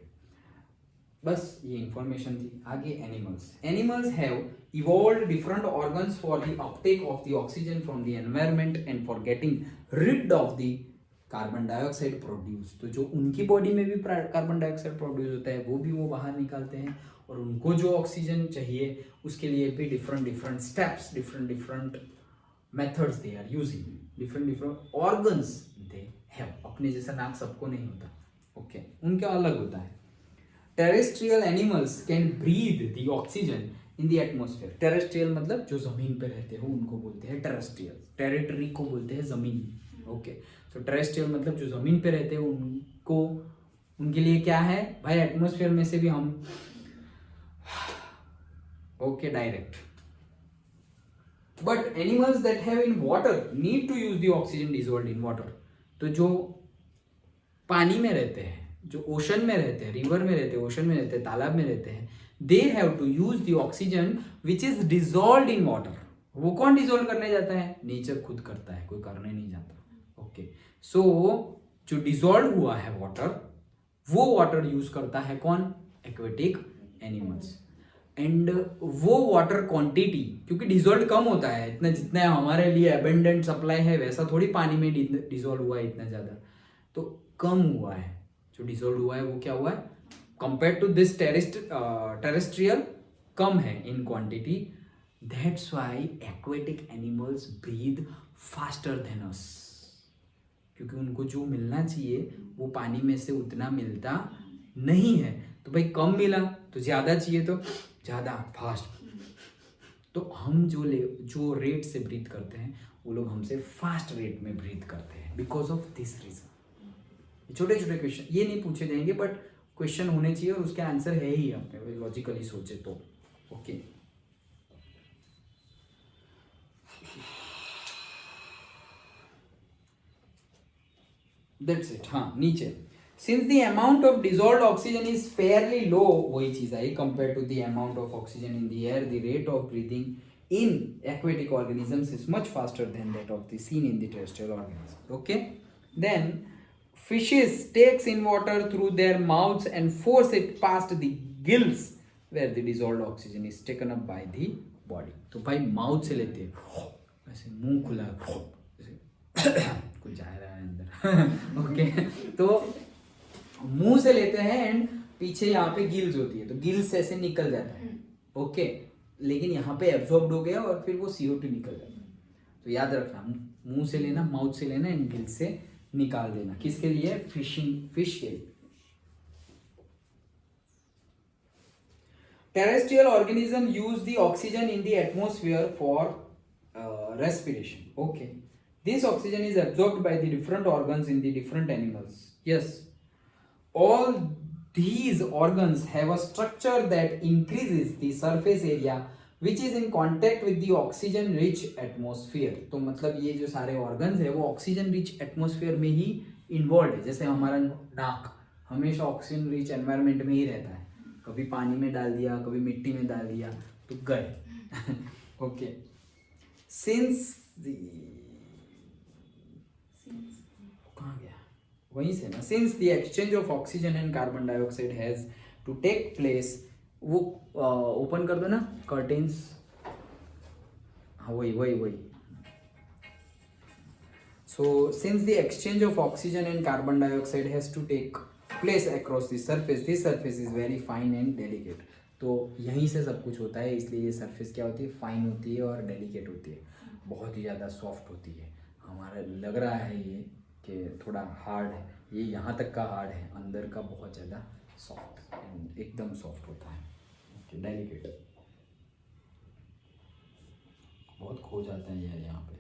बस ये इंफॉर्मेशन थी। आगे animals have evolved different organs for the uptake of the oxygen from the environment and for getting rid of the carbon dioxide produce. तो जो उनकी बॉडी में भी कार्बन डाइऑक्साइड प्रोड्यूस होता है, वो भी वो बाहर निकालते हैं, और उनको जो ऑक्सीजन चाहिए उसके लिए भी different steps, different methods they are using, different organs they have. अपने जैसा नाक सबको नहीं होता, ओके, उनका अलग होता है। Terrestrial animals can breathe the oxygen in the atmosphere. Terrestrial मतलब जो जमीन पे रहते हो उनको बोलते हैं टेरेस्ट्रियल, टेरिटरी को बोलते हैं जमीन। ओके, तो टेरेस्ट्रियल मतलब जो जमीन पे रहते हैं उनको, उनके लिए क्या है भाई, एटमोस्फेयर में से भी हम okay direct. But animals that have in water need to use the oxygen dissolved in water. तो जो पानी में रहते हैं, जो ओशन में रहते हैं, रिवर में रहते हैं, ओशन में रहते हैं, तालाब में रहते हैं, they have to use the oxygen which is dissolved in water. वो कौन डिसॉल्व करने जाता है? नेचर खुद करता है, कोई करने नहीं जाता। ओके, सो जो डिसॉल्व हुआ है वाटर, वो वाटर यूज करता है कौन? Aquatic animals. एंड वो वाटर क्वांटिटी, क्योंकि डिसॉल्व कम होता है, इतना जितना हमारे लिए अबेंडेंट सप्लाई है वैसा थोड़ी पानी में डिसॉल्व हुआ है इतना ज़्यादा, तो कम हुआ है। जो डिसॉल्व हुआ है वो क्या हुआ है? कंपेयर टू दिस टेरेस्ट्रियल कम है in quantity. That's why aquatic animals breathe faster than us, क्योंकि उनको जो मिलना चाहिए वो पानी में से उतना मिलता नहीं है। तो भाई कम मिला तो ज़्यादा चाहिए, तो ज़्यादा फास्ट। तो हम जो रेट से ब्रीथ करते हैं, वो लोग हमसे फास्ट रेट में ब्रीथ करते हैं, बिकॉज ऑफ दिस रीजन। छोटे छोटे क्वेश्चन ये नहीं पूछे जाएंगे, बट क्वेश्चन होने चाहिए और उसके आंसर है ही अपने लॉजिकली सोचे तो। Okay, that's it. हाँ, नीचे since the amount of dissolved oxygen is fairly low, वही चीज आई, compared to the amount of oxygen in the air, the rate of breathing in aquatic organisms is much faster than that of the seen in the terrestrial organisms. Okay, then fishes takes in water through their mouths and force it past the gills where the dissolved oxygen is taken up by the body. तो भाई माउथ से लेते हैं, ऐसे मुंह खुला, ऐसे कुछ जा रहा है अंदर। ओके, तो मुंह से लेते हैं एंड पीछे यहाँ पे गिल्स होती है, तो गिल्स ऐसे निकल जाता है, ओके। लेकिन यहाँ पे एब्जॉर्ब हो गया और फिर वो CO2 निकल जाता है। तो याद रखना, मुंह से लेना, माउथ से लेना एंड गिल्स से निकाल देना। किसके लिए? फिश के लिए। Terrestrial organism use the oxygen in the atmosphere for respiration. Okay. This oxygen is absorbed by the different organs in the different animals. Yes. All these organs have a structure that increases the surface area which is in contact with the oxygen rich atmosphere. तो मतलब ये जो सारे organs है वो oxygen rich atmosphere में ही involved है। जैसे हमारा नाक हमेशा oxygen rich environment में ही रहता है, कभी पानी में डाल दिया, कभी मिट्टी में डाल दिया तो गए। ओके। सिंस कहाँ गया? वहीं से ना। Since the exchange of oxygen and carbon dioxide has to take place, वो ओपन कर दो ना कर्टेन्स, हाँ वही। So since the exchange of oxygen and carbon dioxide has to take place across this surface is very fine and delicate. तो यहीं से सब कुछ होता है, इसलिए ये सरफेस क्या होती है? फाइन होती है और डेलिकेट होती है, बहुत ही ज़्यादा सॉफ्ट होती है। हमारा लग रहा है ये कि थोड़ा हार्ड है, ये यहाँ तक का हार्ड है, अंदर का बहुत ज़्यादा सॉफ्ट, एकदम सॉफ्ट होता है। ओके, डेलिकेट बहुत खो जाता है यार यहाँ पे।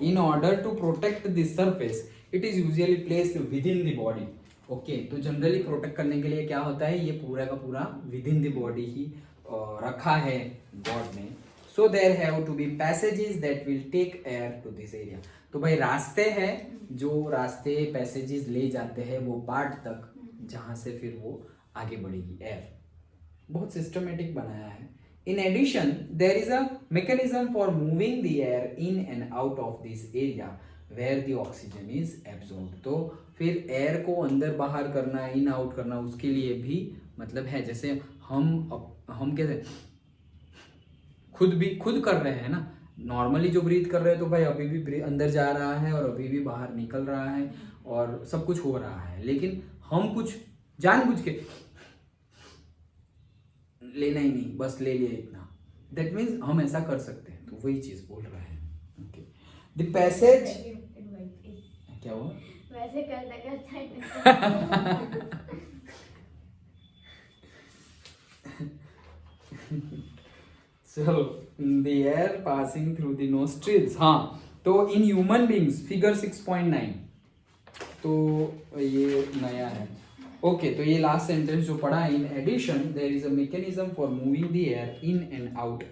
In order to protect this surface, it is usually placed within the body. Okay, तो जनरली प्रोटेक्ट करने के लिए क्या होता है? ये पूरा का पूरा विदिन द बॉडी ही रखा है गॉड ने। So there have to be passages that will take air to this area. तो भाई रास्ते हैं, जो रास्ते पैसेजेस ले जाते हैं वो पार्ट तक, जहाँ से फिर वो आगे बढ़ेगी एयर। बहुत सिस्टमेटिक बनाया है। In addition, there is a mechanism for moving the air in and out of this area where the oxygen is absorbed. तो फिर एयर को अंदर बाहर करना, इन आउट करना, उसके लिए भी मतलब है। जैसे हम कैसे खुद कर रहे हैं ना, नॉर्मली जो ब्रीथ कर रहे हैं तो भाई अभी भी अंदर जा रहा है और अभी भी बाहर निकल रहा है और सब कुछ हो रहा है, लेकिन हम कुछ जानबूझ के लेना ही नहीं, बस ले लिया इतना, दैट मीन्स हम ऐसा कर सकते हैं। तो वही चीज बोल रहे हैं। ओके, द पैसेज क्या हुआ? वैसे करता So the air passing through the nostrils, हाँ, तो इन ह्यूमन बींग्स फिगर 6.9, तो ये नया है। ओके, तो ये लास्ट सेंटेंस जो पढ़ा है, in addition there is a mechanism for moving the air in and out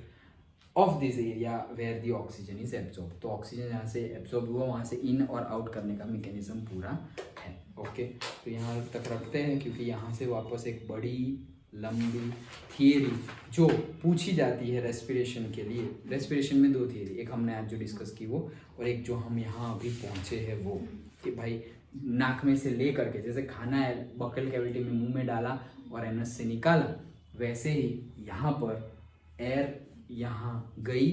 of this area where the oxygen is absorb. तो ऑक्सीजन जहाँ से एब्जॉर्ब हुआ वहाँ से इन और आउट करने का मैकेनिज्म पूरा है। ओके, तो यहाँ तक रखते हैं क्योंकि यहाँ से वापस एक बड़ी लंबी थियरी जो पूछी जाती है रेस्पिरेशन के लिए। रेस्पिरेशन में 2 थियरी, एक हमने आज जो डिस्कस की वो, और एक जो हम यहाँ अभी पहुँचे हैं वो, कि भाई नाक में से ले करके, जैसे खाना है बकल कैविटी में मुंह में डाला और एनस से निकाला, वैसे ही यहाँ पर एयर यहाँ गई,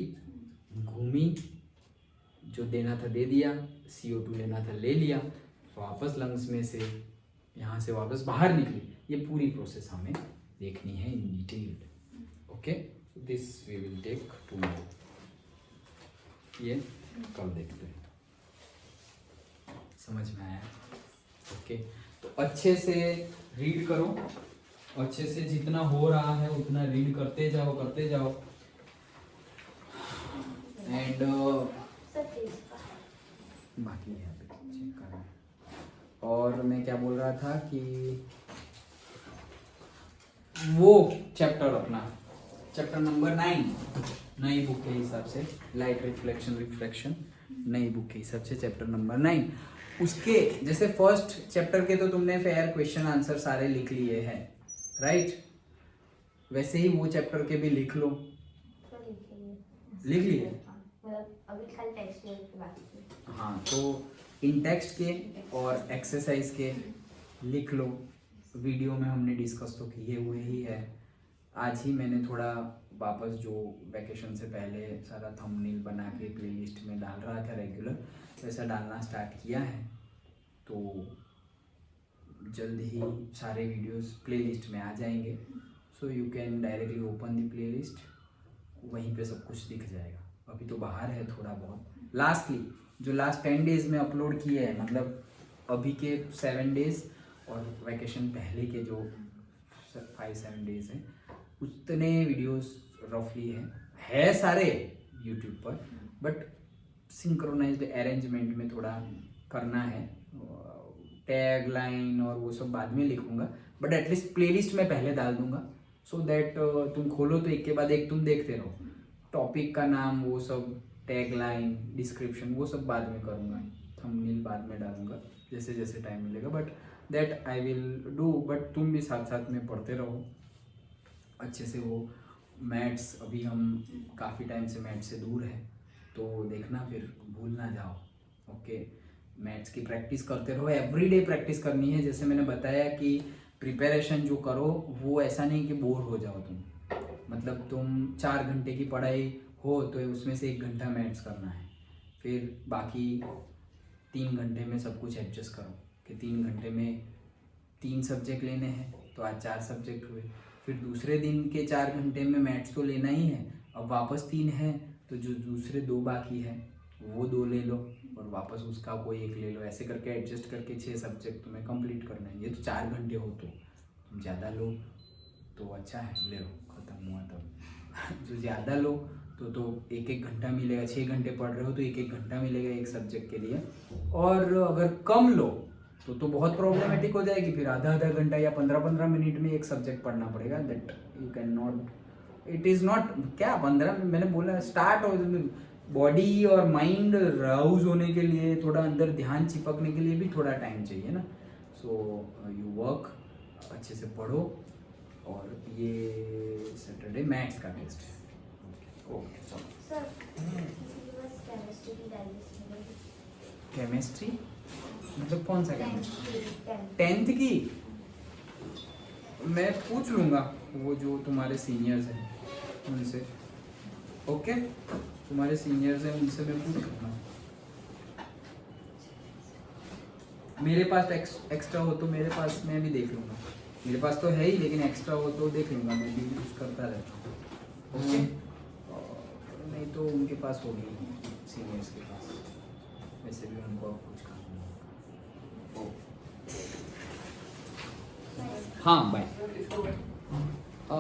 घूमी, जो देना था दे दिया, CO2 लेना था ले लिया, वापस लंग्स में से यहाँ से वापस बाहर निकली। ये पूरी प्रोसेस हमें देखनी है in detail. Okay, this we will take tomorrow, ये कल देखते हैं। समझ में आया? ओके, तो अच्छे से रीड करो, अच्छे से जितना हो रहा है उतना रीड करते जाओ एंड बाकी है चेक करना। और मैं क्या बोल रहा था कि वो चैप्टर अपना चैप्टर नंबर 9 नई बुक के हिसाब से, लाइट रिफ्लेक्शन नई बुक के हिसाब से चैप्टर नंबर 9, उसके जैसे फर्स्ट चैप्टर के तो तुमने फेयर क्वेश्चन आंसर सारे लिख लिए हैं, राइट? वैसे ही वो चैप्टर के भी लिख लो। लिख लिए? अभी कल टेक्स्ट की बात की। हाँ, तो इन टेक्स्ट के और एक्सरसाइज के लिख लो। वीडियो में हमने डिस्कस तो किए हुए ही है। आज ही मैंने थोड़ा वापस जो वैकेशन से पहले सारा थंबनेल बना के प्लेलिस्ट में डाल रहा था रेगुलर, वैसा डालना स्टार्ट किया है। तो जल्द ही सारे वीडियोस प्लेलिस्ट में आ जाएंगे, so you can directly open the playlist, वहीं पे सब कुछ दिख जाएगा। अभी तो बाहर है थोड़ा बहुत। लास्टली जो लास्ट 10 डेज में अपलोड किए हैं, मतलब अभी के 7 डेज और वैकेशन पहले के जो 5-7 डेज हैं, उतने वीडियोस रफली है सारे यूट्यूब पर, बट सिंक्रोनाइज्ड अरेंजमेंट में थोड़ा करना है। टैग लाइन और वो सब बाद में लिखूंगा, बट एटलीस्ट प्लेलिस्ट में पहले डाल दूंगा, सो दैट तुम खोलो तो एक के बाद एक तुम देखते रहो। टॉपिक का नाम, वो सब, टैग लाइन, डिस्क्रिप्शन, वो सब बाद में करूँगा, थंबनेल बाद में डालूंगा जैसे जैसे टाइम मिलेगा, but that I will do. But तुम भी साथ साथ में पढ़ते रहो अच्छे से। वो मैथ्स, अभी हम काफ़ी टाइम से मैथ्स से दूर है, तो देखना, फिर भूल ना जाओ। ओके, मैथ्स की प्रैक्टिस करते रहो, एवरीडे प्रैक्टिस करनी है। जैसे मैंने बताया कि प्रिपरेशन जो करो वो ऐसा नहीं कि बोर हो जाओ तुम, मतलब तुम 4 घंटे की पढ़ाई हो तो उसमें से 1 घंटा मैथ्स करना है, फिर बाकी 3 घंटे में सब कुछ एडजस्ट करो कि 3 घंटे में 3 सब्जेक्ट लेने हैं, तो आज 4 सब्जेक्ट हुए। फिर दूसरे दिन के 4 घंटे में मैथ्स तो लेना ही है, अब वापस 3 है, तो जो दूसरे 2 बाकी है वो 2 ले लो और वापस उसका कोई 1 ले लो। ऐसे करके एडजस्ट करके 6 सब्जेक्ट तुम्हें कंप्लीट करना है। ये तो 4 घंटे हो, तो तुम ज़्यादा लो तो अच्छा है, ले लो, ख़त्म हुआ तब। जो ज़्यादा लो तो 1-1 घंटा मिलेगा। 6 घंटे पढ़ रहे हो तो 1-1 घंटा मिलेगा एक सब्जेक्ट के लिए। और अगर कम लो तो बहुत प्रॉब्लमेटिक हो जाएगी, फिर आधा घंटा या 15-15 मिनट में एक सब्जेक्ट पढ़ना पड़ेगा। That you can not, it is not, क्या 15, मैंने बोला स्टार्ट हो, बॉडी और माइंड राउज होने के लिए, थोड़ा अंदर ध्यान चिपकने के लिए भी थोड़ा टाइम चाहिए ना। सो यू वर्क, अच्छे से पढ़ो। और ये सैटरडे मैथ्स का टेस्ट है। ओके चलो। सर बस केमिस्ट्री की डायरी केमिस्ट्री मतलब कौन सा केमिस्ट्री? 10th 10th की मैं पूछ लूँगा, वो जो तुम्हारे सीनियर्स हैं उनसे। ओके, तुम्हारे सीनियर्स हैं उनसे मैं पूछ लूँगा। मेरे पास एक्स्ट्रा हो तो मेरे पास मैं भी देख लूँगा। मेरे पास तो है ही, लेकिन एक्स्ट्रा हो तो देख लूँगा, मैं भी यूज़ करता रहता हूँ। ओके, नहीं तो उनके पास होगी, सीनियर्स के पास, वैसे भी उनको अब कुछ काम नहीं। हाँ बाय।